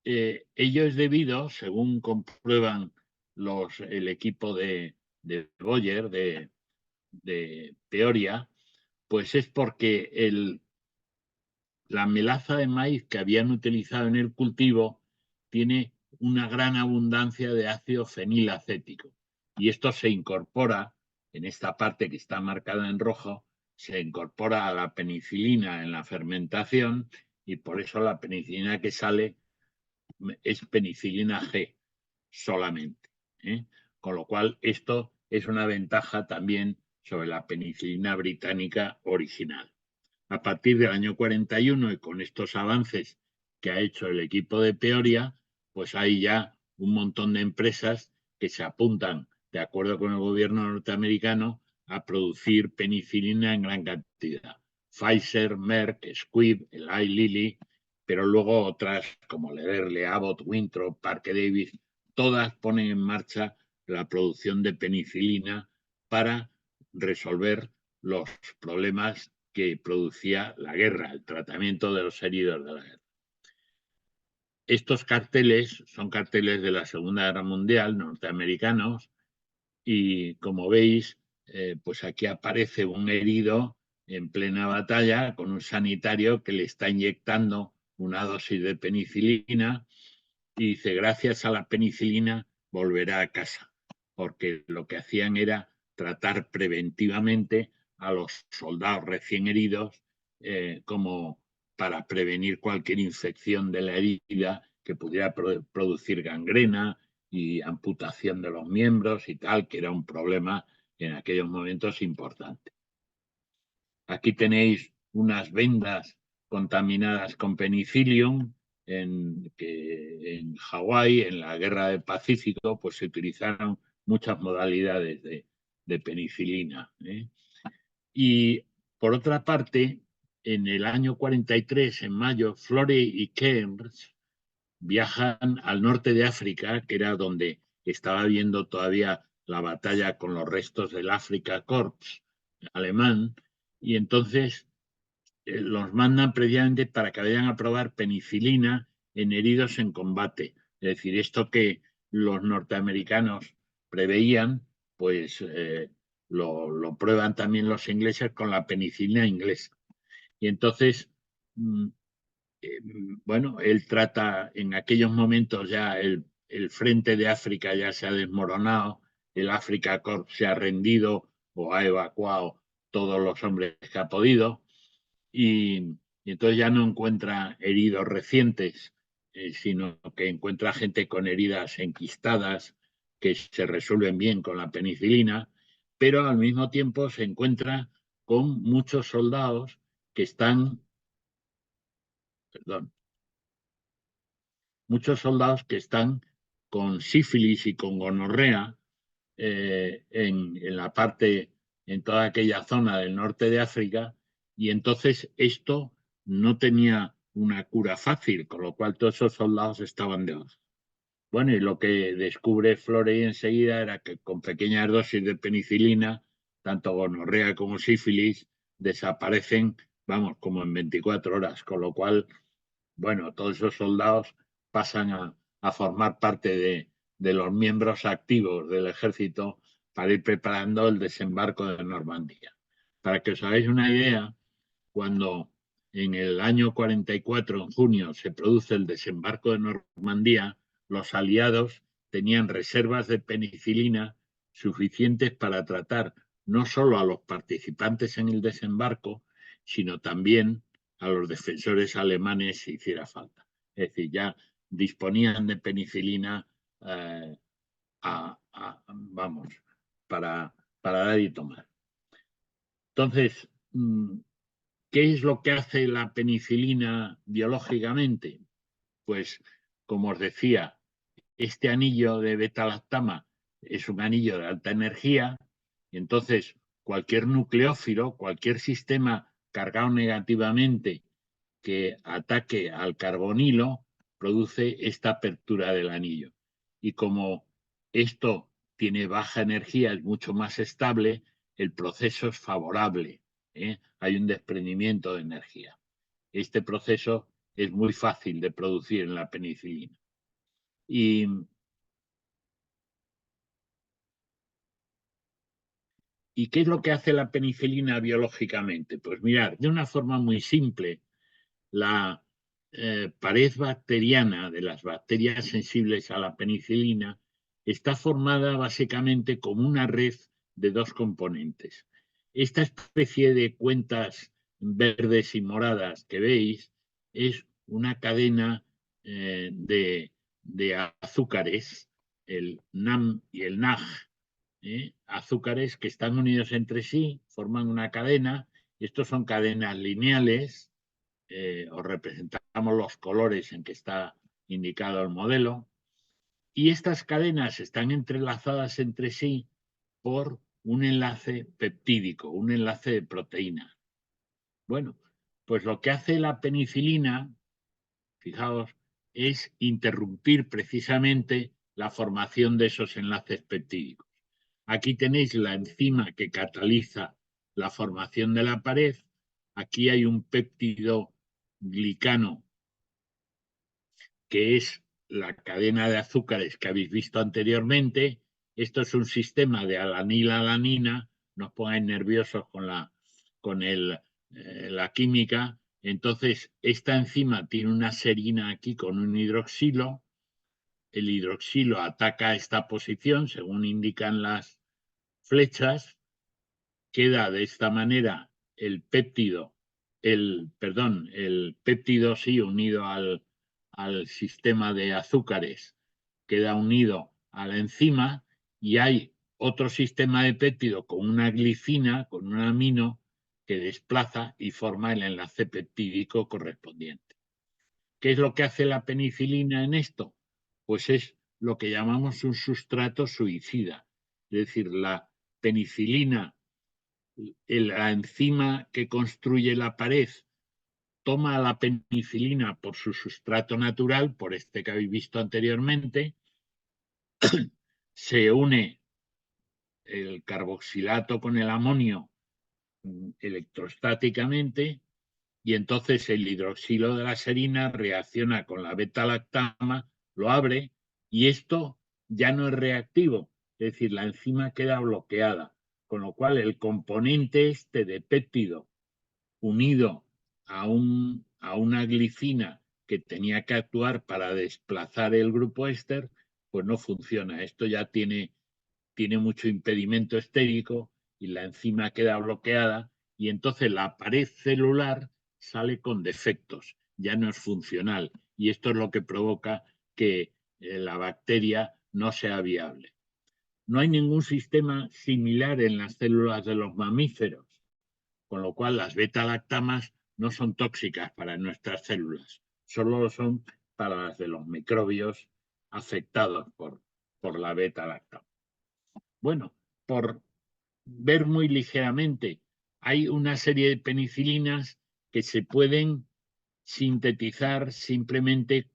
ello es debido, según comprueban el equipo de Boyer, de Peoria, pues es porque la melaza de maíz que habían utilizado en el cultivo tiene una gran abundancia de ácido fenilacético. Y esto se incorpora, en esta parte que está marcada en rojo, se incorpora a la penicilina en la fermentación, y por eso la penicilina que sale es penicilina G solamente. Con lo cual, esto es una ventaja también sobre la penicilina británica original. A partir del año 41, y con estos avances que ha hecho el equipo de Peoria, pues hay ya un montón de empresas que se apuntan, de acuerdo con el gobierno norteamericano, a producir penicilina en gran cantidad. Pfizer, Merck, Squibb, Eli Lilly, pero luego otras como Lederle, Abbott, Winthrop, Parker Davis, todas ponen en marcha la producción de penicilina para resolver los problemas que producía la guerra, el tratamiento de los heridos de la guerra. Estos carteles son carteles de la Segunda Guerra Mundial, norteamericanos, y como veis, pues aquí aparece un herido en plena batalla con un sanitario que le está inyectando una dosis de penicilina y dice, gracias a la penicilina volverá a casa, porque lo que hacían era tratar preventivamente a los soldados recién heridos como para prevenir cualquier infección de la herida que pudiera producir gangrena y amputación de los miembros y tal, que era un problema en aquellos momentos importante. Aquí tenéis unas vendas contaminadas con penicillium en Hawái, en la Guerra del Pacífico, pues se utilizaron muchas modalidades de penicilina. Y por otra parte, en el año 43, en mayo, Florey y Cairns viajan al norte de África, que era donde estaba habiendo todavía la batalla con los restos del Afrika Korps alemán, y entonces los mandan previamente para que vayan a probar penicilina en heridos en combate. Es decir, esto que los norteamericanos preveían, pues lo prueban también los ingleses con la penicilina inglesa. Y entonces, bueno, él trata en aquellos momentos ya el frente de África ya se ha desmoronado, el Afrika Korps se ha rendido o ha evacuado todos los hombres que ha podido y entonces ya no encuentra heridos recientes, sino que encuentra gente con heridas enquistadas que se resuelven bien con la penicilina, pero al mismo tiempo se encuentra con muchos soldados que están, perdón, muchos soldados que están con sífilis y con gonorrea en la parte, en toda aquella zona del norte de África, y entonces esto no tenía una cura fácil, con lo cual todos esos soldados estaban de baja. Bueno, y lo que descubre Florey enseguida era que con pequeñas dosis de penicilina, tanto gonorrea como sífilis desaparecen, vamos, como en 24 horas, con lo cual, bueno, todos esos soldados pasan a formar parte de los miembros activos del ejército para ir preparando el desembarco de Normandía. Para que os hagáis una idea, cuando en el año 44, en junio, se produce el desembarco de Normandía, los aliados tenían reservas de penicilina suficientes para tratar no solo a los participantes en el desembarco, sino también a los defensores alemanes si hiciera falta. Es decir, ya disponían de penicilina vamos, para dar y tomar. Entonces, ¿qué es lo que hace la penicilina biológicamente? Pues, como os decía, este anillo de beta-lactama es un anillo de alta energía, y entonces cualquier nucleófilo, cualquier sistema cargado negativamente que ataque al carbonilo, produce esta apertura del anillo. Y como esto tiene baja energía, es mucho más estable, el proceso es favorable, hay un desprendimiento de energía. Este proceso es muy fácil de producir en la penicilina. ¿Y qué es lo que hace la penicilina biológicamente? Pues mirar, de una forma muy simple, la pared bacteriana de las bacterias sensibles a la penicilina está formada básicamente como una red de dos componentes. Esta especie de cuentas verdes y moradas que veis es una cadena de azúcares, el NAM y el NAG, azúcares que están unidos entre sí, forman una cadena, y estos son cadenas lineales, os representamos los colores en que está indicado el modelo, y estas cadenas están entrelazadas entre sí por un enlace peptídico, un enlace de proteína. Bueno, pues lo que hace la penicilina, fijaos, es interrumpir precisamente la formación de esos enlaces peptídicos. Aquí tenéis la enzima que cataliza la formación de la pared. Aquí hay un péptido glicano, que es la cadena de azúcares que habéis visto anteriormente. Esto es un sistema de alanilalanina. No os pongáis nerviosos con la química. Entonces, esta enzima tiene una serina aquí con un hidroxilo. El hidroxilo ataca esta posición, según indican las flechas. Queda de esta manera el péptido, el péptido sí unido al sistema de azúcares, queda unido a la enzima, y hay otro sistema de péptido con una glicina, con un amino, que desplaza y forma el enlace peptídico correspondiente. ¿Qué es lo que hace la penicilina en esto? Pues es lo que llamamos un sustrato suicida. Es decir, la penicilina, la enzima que construye la pared, toma la penicilina por su sustrato natural, por este que habéis visto anteriormente, se une el carboxilato con el amonio electrostáticamente, y entonces el hidroxilo de la serina reacciona con la beta-lactama, lo abre, y esto ya no es reactivo, es decir, la enzima queda bloqueada, con lo cual el componente este de péptido unido a una glicina que tenía que actuar para desplazar el grupo éster, pues no funciona. Esto ya tiene mucho impedimento estérico y la enzima queda bloqueada, y entonces la pared celular sale con defectos, ya no es funcional, y esto es lo que provoca que la bacteria no sea viable. No hay ningún sistema similar en las células de los mamíferos, con lo cual las beta-lactamas no son tóxicas para nuestras células, solo lo son para las de los microbios afectados por la beta-lactama. Bueno, por ver muy ligeramente, hay una serie de penicilinas que se pueden sintetizar simplemente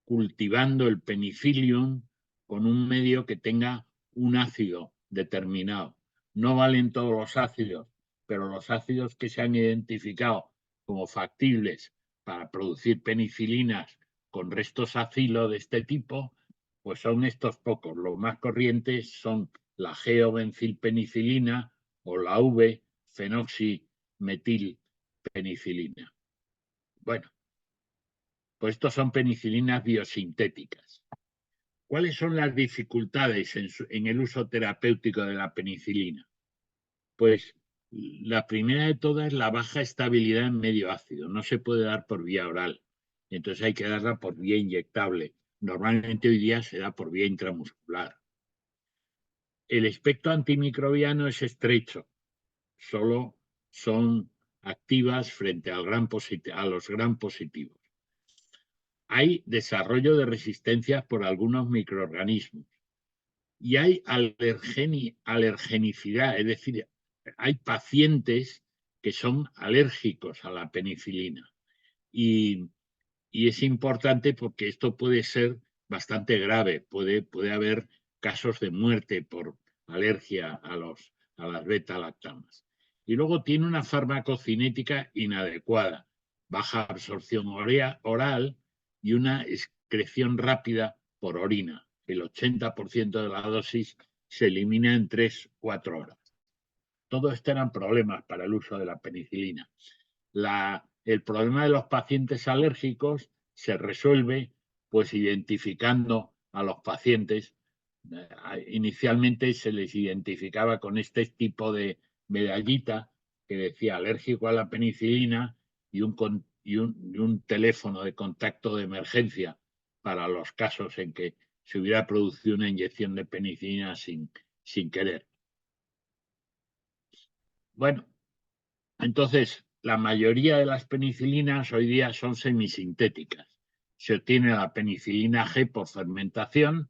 cultivando el penicillium con un medio que tenga un ácido determinado. No valen todos los ácidos, pero los ácidos que se han identificado como factibles para producir penicilinas con restos acilo de este tipo, pues son estos pocos. Los más corrientes son la geobencilpenicilina o la V-fenoximetilpenicilina. Bueno, pues estos son penicilinas biosintéticas. ¿Cuáles son las dificultades en el uso terapéutico de la penicilina? Pues la primera de todas es la baja estabilidad en medio ácido. No se puede dar por vía oral, entonces hay que darla por vía inyectable. Normalmente hoy día se da por vía intramuscular. El espectro antimicrobiano es estrecho, solo son activas frente a los gram positivos. Hay desarrollo de resistencias por algunos microorganismos y hay alergenicidad, es decir, hay pacientes que son alérgicos a la penicilina, y es importante porque esto puede ser bastante grave, puede haber casos de muerte por alergia a las beta-lactamas. Y luego tiene una farmacocinética inadecuada, baja absorción oral y una excreción rápida por orina. El 80% de la dosis se elimina en 3-4 horas. Todo esto eran problemas para el uso de la penicilina. El problema de los pacientes alérgicos se resuelve pues identificando a los pacientes. Inicialmente se les identificaba con este tipo de medallita que decía alérgico a la penicilina y un teléfono de contacto de emergencia para los casos en que se hubiera producido una inyección de penicilina sin querer. Bueno, entonces la mayoría de las penicilinas hoy día son semisintéticas. Se obtiene la penicilina G por fermentación,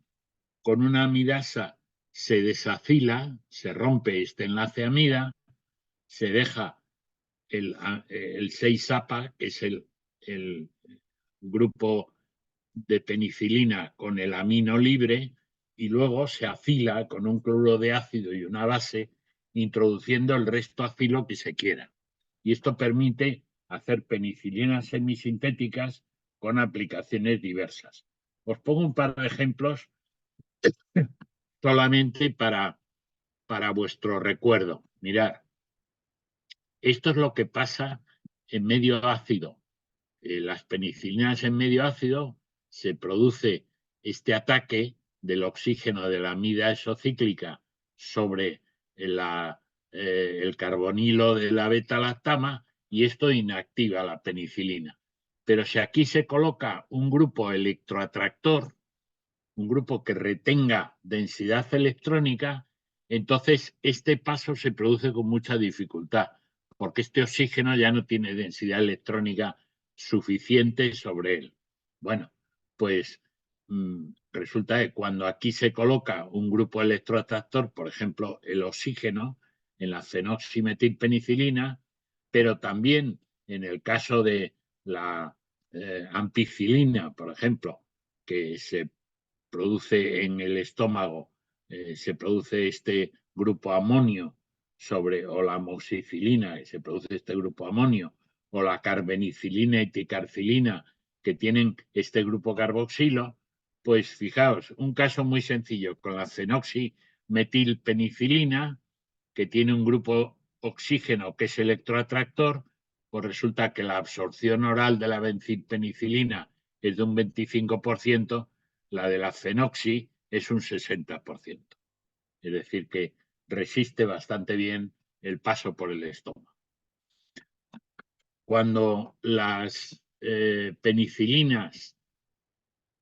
con una amidasa se desacila, se rompe este enlace amida, se deja el 6-APA, que es el grupo de penicilina con el amino libre, y luego se acila con un cloruro de ácido y una base, introduciendo el resto acilo que se quiera. Y esto permite hacer penicilinas semisintéticas con aplicaciones diversas. Os pongo un par de ejemplos solamente para vuestro recuerdo. Mirad, esto es lo que pasa en medio ácido. Las penicilinas en medio ácido se produce este ataque del oxígeno de la amida exocíclica sobre el carbonilo de la beta-lactama y esto inactiva la penicilina. Pero si aquí se coloca un grupo electroatractor, un grupo que retenga densidad electrónica, entonces este paso se produce con mucha dificultad, porque este oxígeno ya no tiene densidad electrónica suficiente sobre él. Bueno, pues resulta que cuando aquí se coloca un grupo electroatractor, por ejemplo, el oxígeno en la fenoximetilpenicilina, pero también en el caso de la ampicilina, por ejemplo, que se produce en el estómago, se produce este grupo amonio o la amoxicilina, se produce este grupo amonio, o la carbenicilina y ticarcilina, que tienen este grupo carboxilo, pues fijaos, un caso muy sencillo con la fenoximetilpenicilina, que tiene un grupo oxígeno que es electroatractor, pues resulta que la absorción oral de la benzilpenicilina es de un 25%, la de la fenoxi es un 60%. Es decir, que resiste bastante bien el paso por el estómago. Cuando las penicilinas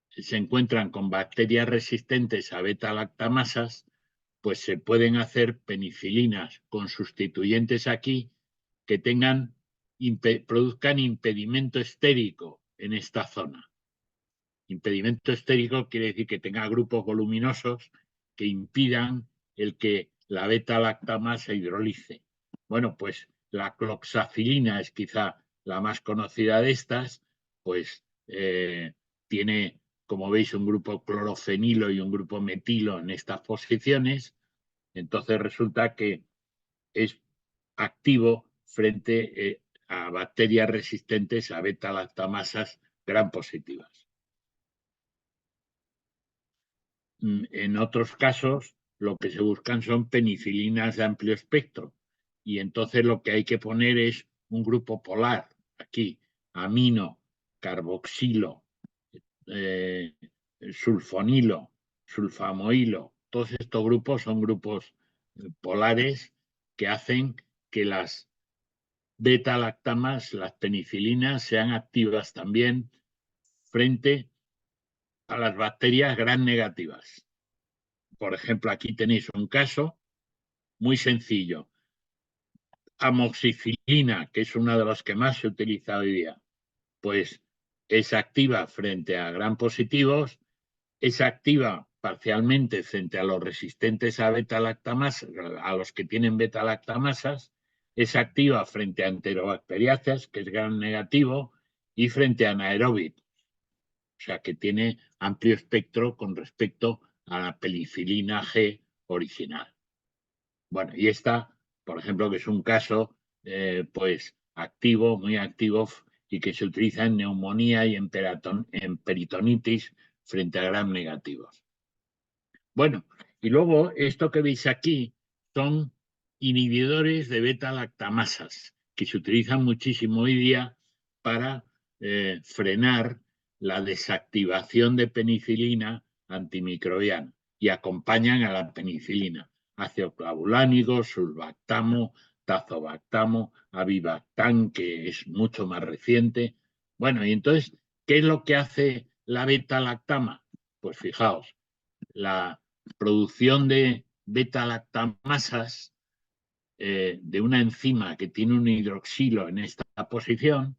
se encuentran con bacterias resistentes a beta-lactamasas, pues se pueden hacer penicilinas con sustituyentes aquí que produzcan impedimento estérico en esta zona. Impedimento estérico quiere decir que tenga grupos voluminosos que impidan el que la beta-lactamasa hidrolice. Bueno, pues la cloxacilina es quizá la más conocida de estas, pues tiene, como veis, un grupo clorofenilo y un grupo metilo en estas posiciones. Entonces resulta que es activo frente a bacterias resistentes a beta-lactamasas gram positivas. En otros casos, lo que se buscan son penicilinas de amplio espectro. Y entonces lo que hay que poner es un grupo polar. Aquí, amino, carboxilo, sulfonilo, sulfamoilo. Todos estos grupos son grupos polares que hacen que las beta-lactamas, las penicilinas, sean activas también frente a las bacterias gram negativas. Por ejemplo, aquí tenéis un caso muy sencillo. Amoxicilina, que es una de las que más se utiliza hoy día, pues es activa frente a gram positivos, es activa parcialmente frente a los resistentes a beta-lactamasas, a los que tienen beta-lactamasas, es activa frente a enterobacteriáceas, que es gram negativo, y frente a anaeróbitos. O sea, que tiene amplio espectro con respecto a la penicilina G original. Bueno, y esta, por ejemplo, que es un caso pues activo, muy activo, y que se utiliza en neumonía y en peritonitis frente a gram negativos. Bueno, y luego esto que veis aquí son inhibidores de beta-lactamasas, que se utilizan muchísimo hoy día para frenar la desactivación de penicilina antimicrobiana y acompañan a la penicilina. Ácido clavulánico, sulbactamo, tazobactamo, avibactam, que es mucho más reciente. Bueno, y entonces, ¿qué es lo que hace la beta-lactama? Pues fijaos, la producción de beta-lactamasas de una enzima que tiene un hidroxilo en esta posición,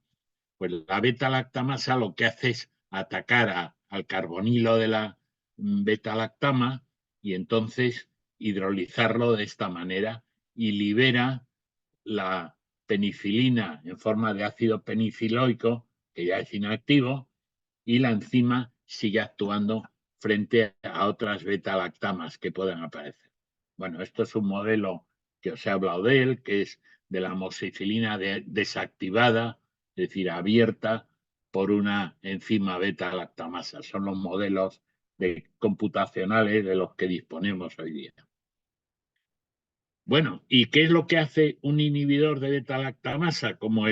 pues la beta-lactamasa lo que hace es atacar al carbonilo de la beta-lactama y entonces hidrolizarlo de esta manera y libera la penicilina en forma de ácido peniciloico, que ya es inactivo, y la enzima sigue actuando frente a otras beta-lactamas que puedan aparecer. Bueno, esto es un modelo que os he hablado de él, que es de la amoxicilina desactivada, es decir, abierta por una enzima beta-lactamasa. Son los modelos computacionales de los que disponemos hoy día. Bueno, ¿y qué es lo que hace un inhibidor de beta-lactamasa como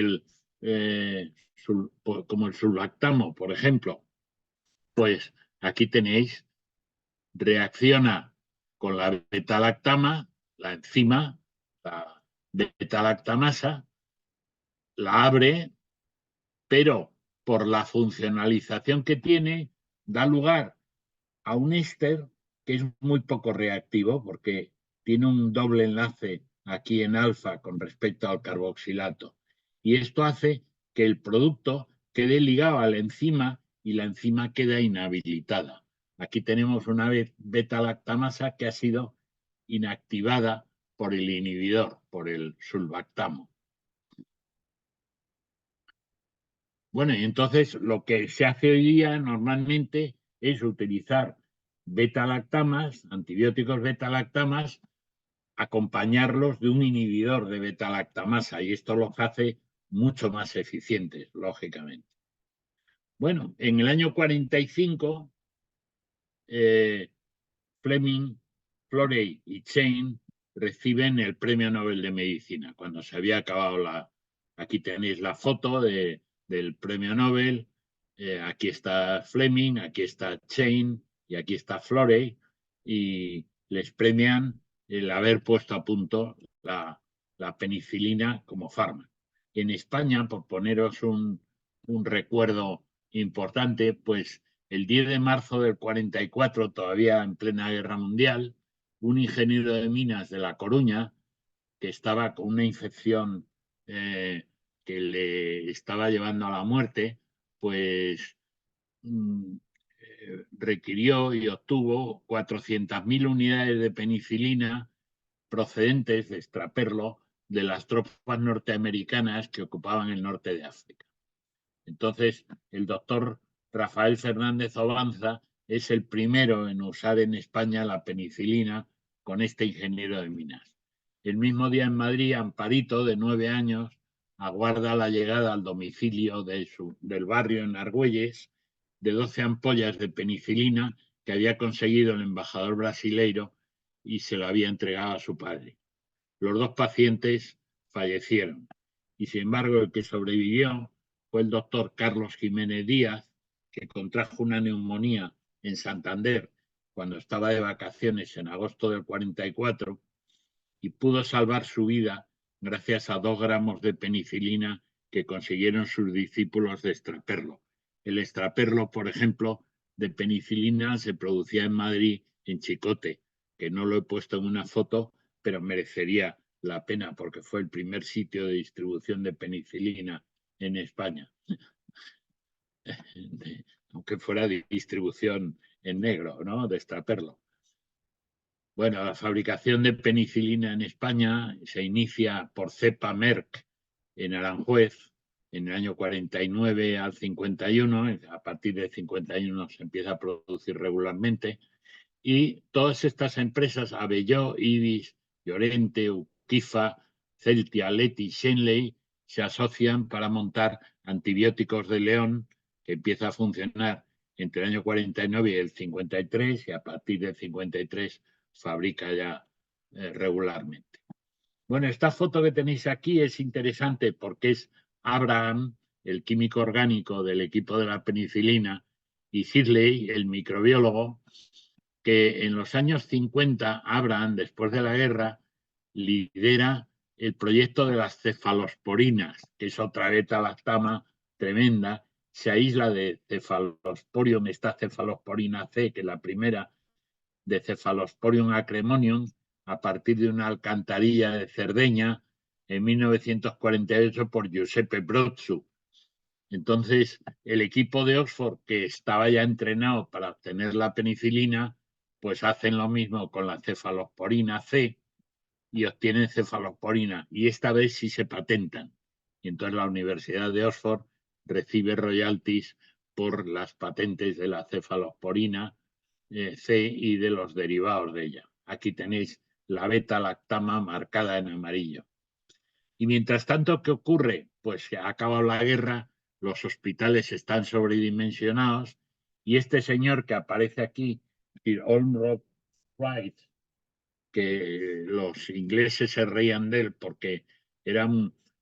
como el sulbactamo, por ejemplo? Pues aquí tenéis, reacciona con la beta-lactama, la enzima, la beta-lactamasa, la abre, pero por la funcionalización que tiene, da lugar a un éster que es muy poco reactivo porque tiene un doble enlace aquí en alfa con respecto al carboxilato. Y esto hace que el producto quede ligado a la enzima y la enzima queda inhabilitada. Aquí tenemos una beta-lactamasa que ha sido inactivada por el inhibidor, por el sulbactamo. Bueno, y entonces lo que se hace hoy día normalmente es utilizar beta-lactamas, antibióticos beta-lactamas, acompañarlos de un inhibidor de beta-lactamasa y esto los hace mucho más eficientes, lógicamente. Bueno, en el año 45, Fleming, Florey y Chain reciben el Premio Nobel de Medicina. Cuando se había acabado Aquí tenéis la foto del Premio Nobel. Aquí está Fleming, aquí está Chain y aquí está Florey. Y les premian el haber puesto a punto la penicilina como fármaco. En España, por poneros un recuerdo importante, pues el 10 de marzo del 44, todavía en plena guerra mundial, un ingeniero de minas de La Coruña, que estaba con una infección que le estaba llevando a la muerte, pues requirió y obtuvo 400.000 unidades de penicilina procedentes de extraperlo de las tropas norteamericanas que ocupaban el norte de África. Entonces, el doctor Rafael Fernández Obanza es el primero en usar en España la penicilina con este ingeniero de minas. El mismo día en Madrid, Amparito, de 9 años, aguarda la llegada al domicilio del barrio en Argüelles de 12 ampollas de penicilina que había conseguido el embajador brasileiro y se la había entregado a su padre. Los dos pacientes fallecieron y, sin embargo, el que sobrevivió fue el doctor Carlos Jiménez Díaz, que contrajo una neumonía en Santander cuando estaba de vacaciones en agosto del 44 y pudo salvar su vida gracias a 2 gramos de penicilina que consiguieron sus discípulos de extraperlo. El extraperlo, por ejemplo, de penicilina se producía en Madrid, en Chicote, que no lo he puesto en una foto, pero merecería la pena porque fue el primer sitio de distribución de penicilina en España, aunque fuera de distribución en negro, ¿no? De extraperlo. Bueno, la fabricación de penicilina en España se inicia por cepa Merck en Aranjuez en el año 49 al 51. A partir del 51 se empieza a producir regularmente. Y todas estas empresas, Abelló, Ibis, Llorente, Uquifa, Celtia, Leti, Shenley, se asocian para montar antibióticos de León, que empieza a funcionar entre el año 49 y el 53, y a partir del 53 fabrica ya regularmente. Bueno, esta foto que tenéis aquí es interesante porque es Abraham, el químico orgánico del equipo de la penicilina, y Sidley, el microbiólogo, que en los años 50, Abraham, después de la guerra, lidera el proyecto de las cefalosporinas, que es otra beta-lactama tremenda. Se aísla de Cephalosporium, esta cefalosporina C, que es la primera, de Cephalosporium acremonium, a partir de una alcantarilla de Cerdeña en 1948 por Giuseppe Brozzu. Entonces, el equipo de Oxford, que estaba ya entrenado para obtener la penicilina, pues hacen lo mismo con la cefalosporina C y obtienen cefalosporina. Y esta vez sí se patentan. Y entonces la Universidad de Oxford recibe royalties por las patentes de la cefalosporina C y de los derivados de ella. Aquí tenéis la beta-lactama marcada en amarillo. Y mientras tanto, ¿qué ocurre? Pues que ha acabado la guerra, los hospitales están sobredimensionados y este señor que aparece aquí, Sir Olmroyd Wright, que los ingleses se reían de él porque era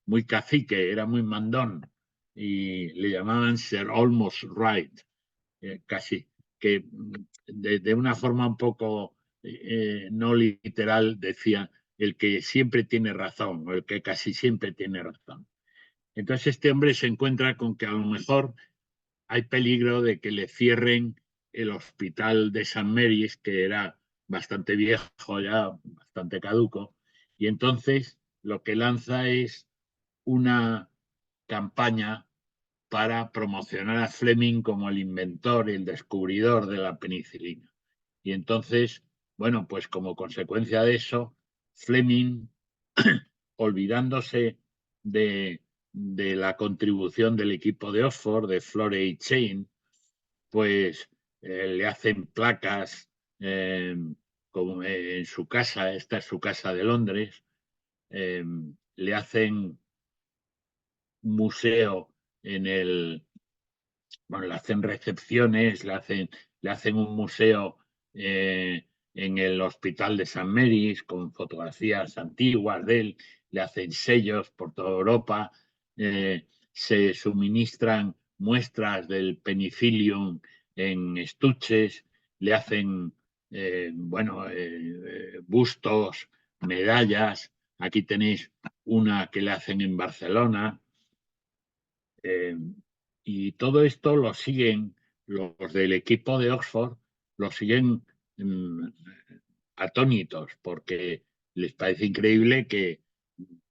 muy cacique, era muy mandón y le llamaban Sir Almost Right, casi, que de una forma un poco no literal decía el que siempre tiene razón o el que casi siempre tiene razón. Entonces este hombre se encuentra con que a lo mejor hay peligro de que le cierren el hospital de St. Mary's, que era bastante viejo ya, bastante caduco, y entonces lo que lanza es una campaña para promocionar a Fleming como el inventor y el descubridor de la penicilina. Y entonces, bueno, pues como consecuencia de eso, Fleming, olvidándose de la contribución del equipo de Oxford, de Florey y Chain, pues le hacen placas como en su casa, esta es su casa de Londres, le hacen un museo en el, bueno, le hacen recepciones, le hacen un museo en el Hospital de St. Mary's con fotografías antiguas de él, le hacen sellos por toda Europa, se suministran muestras del penicillium en estuches, le hacen, bustos, medallas. Aquí tenéis una que le hacen en Barcelona. Eh, y todo esto lo siguen los del equipo de Oxford, lo siguen mm, atónitos, porque les parece increíble que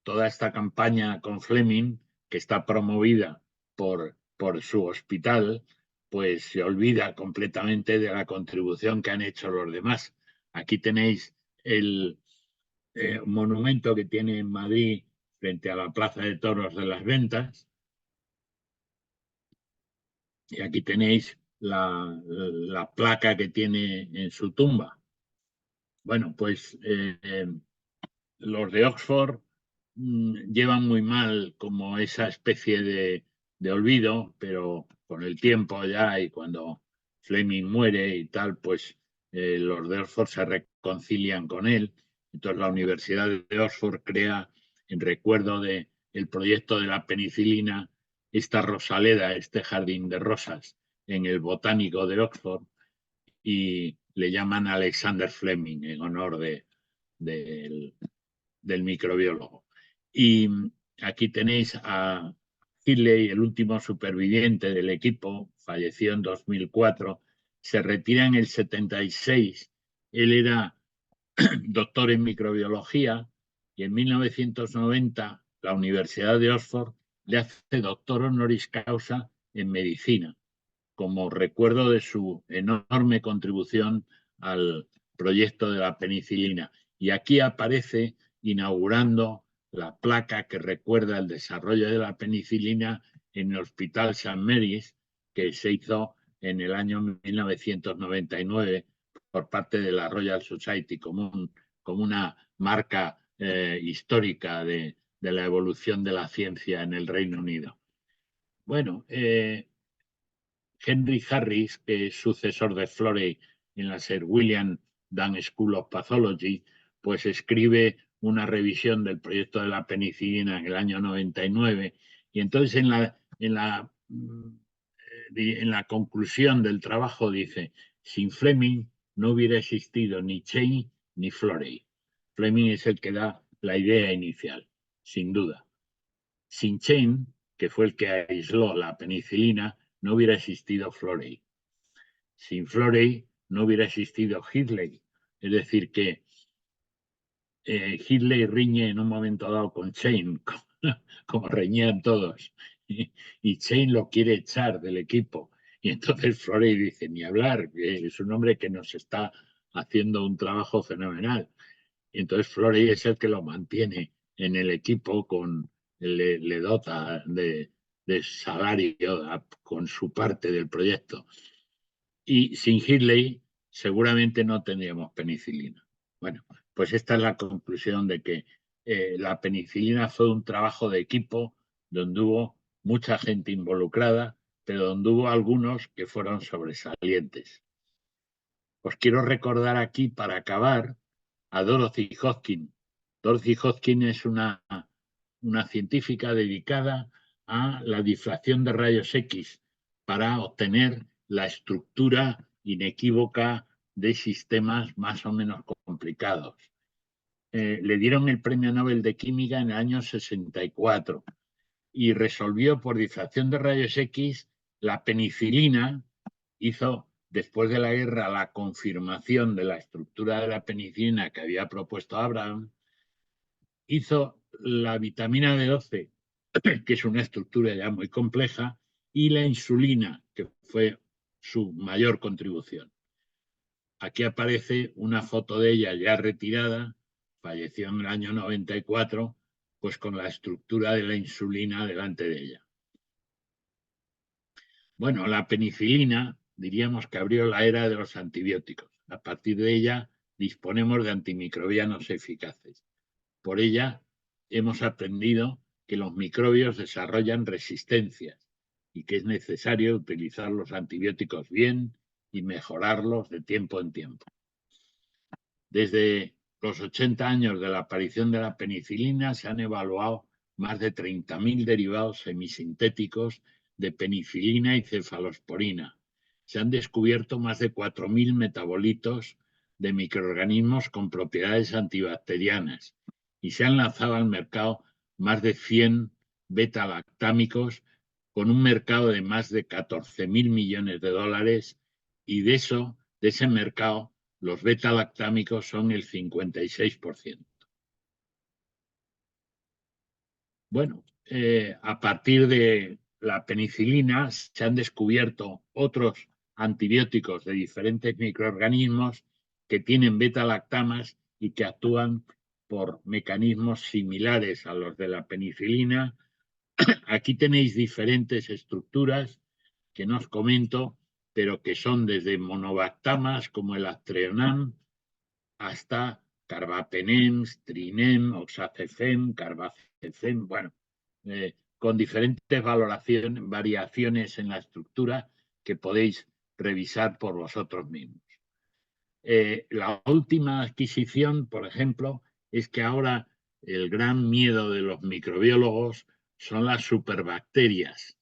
toda esta campaña con Fleming, que está promovida por su hospital, pues se olvida completamente de la contribución que han hecho los demás. Aquí tenéis el monumento que tiene en Madrid frente a la Plaza de Toros de las Ventas. Y aquí tenéis la placa que tiene en su tumba. Bueno, pues los de Oxford llevan muy mal como esa especie de olvido, pero con el tiempo ya y cuando Fleming muere y tal, pues los de Oxford se reconcilian con él. Entonces la Universidad de Oxford crea, en recuerdo del proyecto de la penicilina, esta rosaleda, este jardín de rosas en el Botánico de Oxford y le llaman Alexander Fleming en honor del microbiólogo. Y aquí tenéis a Hindley, el último superviviente del equipo, falleció en 2004, se retira en el 76. Él era doctor en microbiología y en 1990 la Universidad de Oxford le hace doctor honoris causa en medicina, como recuerdo de su enorme contribución al proyecto de la penicilina. Y aquí aparece inaugurando la placa que recuerda el desarrollo de la penicilina en el Hospital St. Mary's, que se hizo en el año 1999 por parte de la Royal Society como una marca histórica de la evolución de la ciencia en el Reino Unido. Bueno, Henry Harris, que es sucesor de Florey en la Sir William Dunn School of Pathology, pues escribe una revisión del proyecto de la penicilina en el año 99 y entonces en la conclusión del trabajo dice, sin Fleming no hubiera existido ni Chain ni Florey. Fleming es el que da la idea inicial, sin duda. Sin Chain, que fue el que aisló la penicilina, no hubiera existido Florey. Sin Florey no hubiera existido Hindley. Es decir, que Hindley riñe en un momento dado con Chain, como reñían todos, y Chain lo quiere echar del equipo. Y entonces Florey dice, ni hablar, es un hombre que nos está haciendo un trabajo fenomenal. Y entonces Florey es el que lo mantiene en el equipo, le dota de salario con su parte del proyecto. Y sin Hindley seguramente no tendríamos penicilina. Bueno, pues esta es la conclusión de que la penicilina fue un trabajo de equipo donde hubo mucha gente involucrada, pero donde hubo algunos que fueron sobresalientes. Os quiero recordar aquí, para acabar, a Dorothy Hodgkin. Dorothy Hodgkin es una científica dedicada a la difracción de rayos X para obtener la estructura inequívoca de sistemas más o menos complicados. Le dieron el Premio Nobel de Química en el año 64 y resolvió por difracción de rayos X la penicilina. Hizo, después de la guerra, la confirmación de la estructura de la penicilina que había propuesto Abraham. Hizo la vitamina B12, que es una estructura ya muy compleja, y la insulina, que fue su mayor contribución. Aquí aparece una foto de ella ya retirada, falleció en el año 94, pues con la estructura de la insulina delante de ella. Bueno, la penicilina, diríamos que abrió la era de los antibióticos. A partir de ella disponemos de antimicrobianos eficaces. Por ella hemos aprendido que los microbios desarrollan resistencias y que es necesario utilizar los antibióticos bien y mejorarlos de tiempo en tiempo. Desde los 80 años de la aparición de la penicilina se han evaluado más de 30.000 derivados semisintéticos de penicilina y cefalosporina. Se han descubierto más de 4.000 metabolitos de microorganismos con propiedades antibacterianas y se han lanzado al mercado más de 100 beta-lactámicos con un mercado de más de 14.000 millones de dólares, y de ese mercado los beta-lactámicos son el 56%. Bueno, a partir de la penicilina se han descubierto otros antibióticos de diferentes microorganismos que tienen beta-lactamas y que actúan por mecanismos similares a los de la penicilina. Aquí tenéis diferentes estructuras que no os comento, pero que son desde monobactamas como el Astreonam hasta carbapenem, trinem, oxacefem, carbacefem, bueno, con diferentes variaciones en la estructura que podéis revisar por vosotros mismos. La última adquisición, por ejemplo, es que ahora el gran miedo de los microbiólogos son las superbacterias,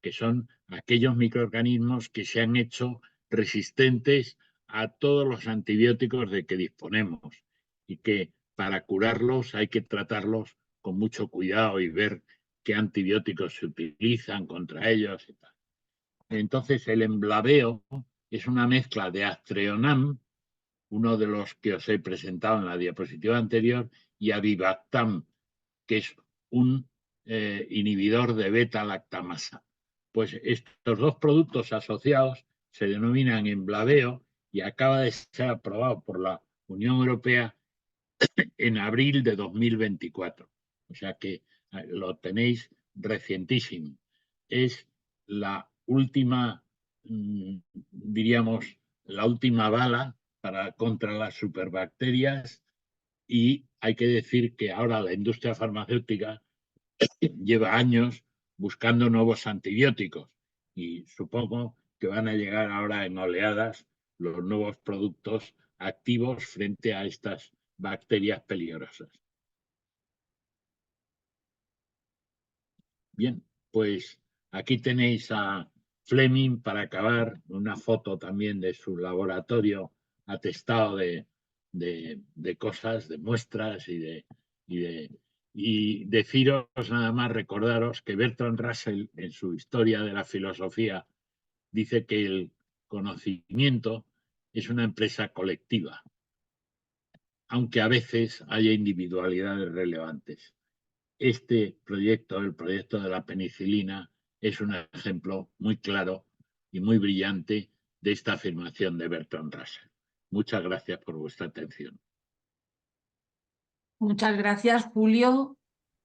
que son aquellos microorganismos que se han hecho resistentes a todos los antibióticos de que disponemos y que para curarlos hay que tratarlos con mucho cuidado y ver qué antibióticos se utilizan contra ellos y tal. Entonces el emblaveo es una mezcla de Astreonam, uno de los que os he presentado en la diapositiva anterior, y Avibactam, que es un inhibidor de beta-lactamasa. Pues estos dos productos asociados se denominan emblaveo y acaba de ser aprobado por la Unión Europea en abril de 2024. O sea que lo tenéis recientísimo. Es la última, diríamos, la última bala contra las superbacterias, y hay que decir que ahora la industria farmacéutica lleva años buscando nuevos antibióticos y supongo que van a llegar ahora en oleadas los nuevos productos activos frente a estas bacterias peligrosas. Bien, pues aquí tenéis a Fleming, para acabar, una foto también de su laboratorio atestado de cosas, de muestras y deciros nada más, recordaros que Bertrand Russell en su Historia de la Filosofía dice que el conocimiento es una empresa colectiva, aunque a veces haya individualidades relevantes. Este proyecto, el proyecto de la penicilina, es un ejemplo muy claro y muy brillante de esta afirmación de Bertrand Russell. Muchas gracias por vuestra atención.
Muchas gracias, Julio.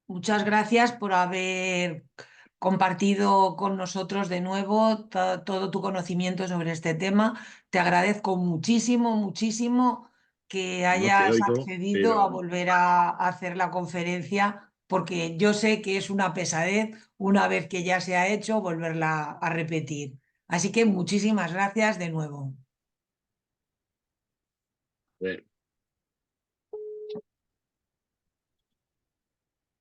Muchas gracias por haber compartido con nosotros de nuevo todo tu conocimiento sobre este tema. Te agradezco muchísimo, muchísimo que
No te
hayas
oigo,
accedido a
pero
volver a hacer la conferencia, porque yo sé que es una pesadez una vez que ya se ha hecho volverla a repetir. Así que muchísimas gracias de nuevo.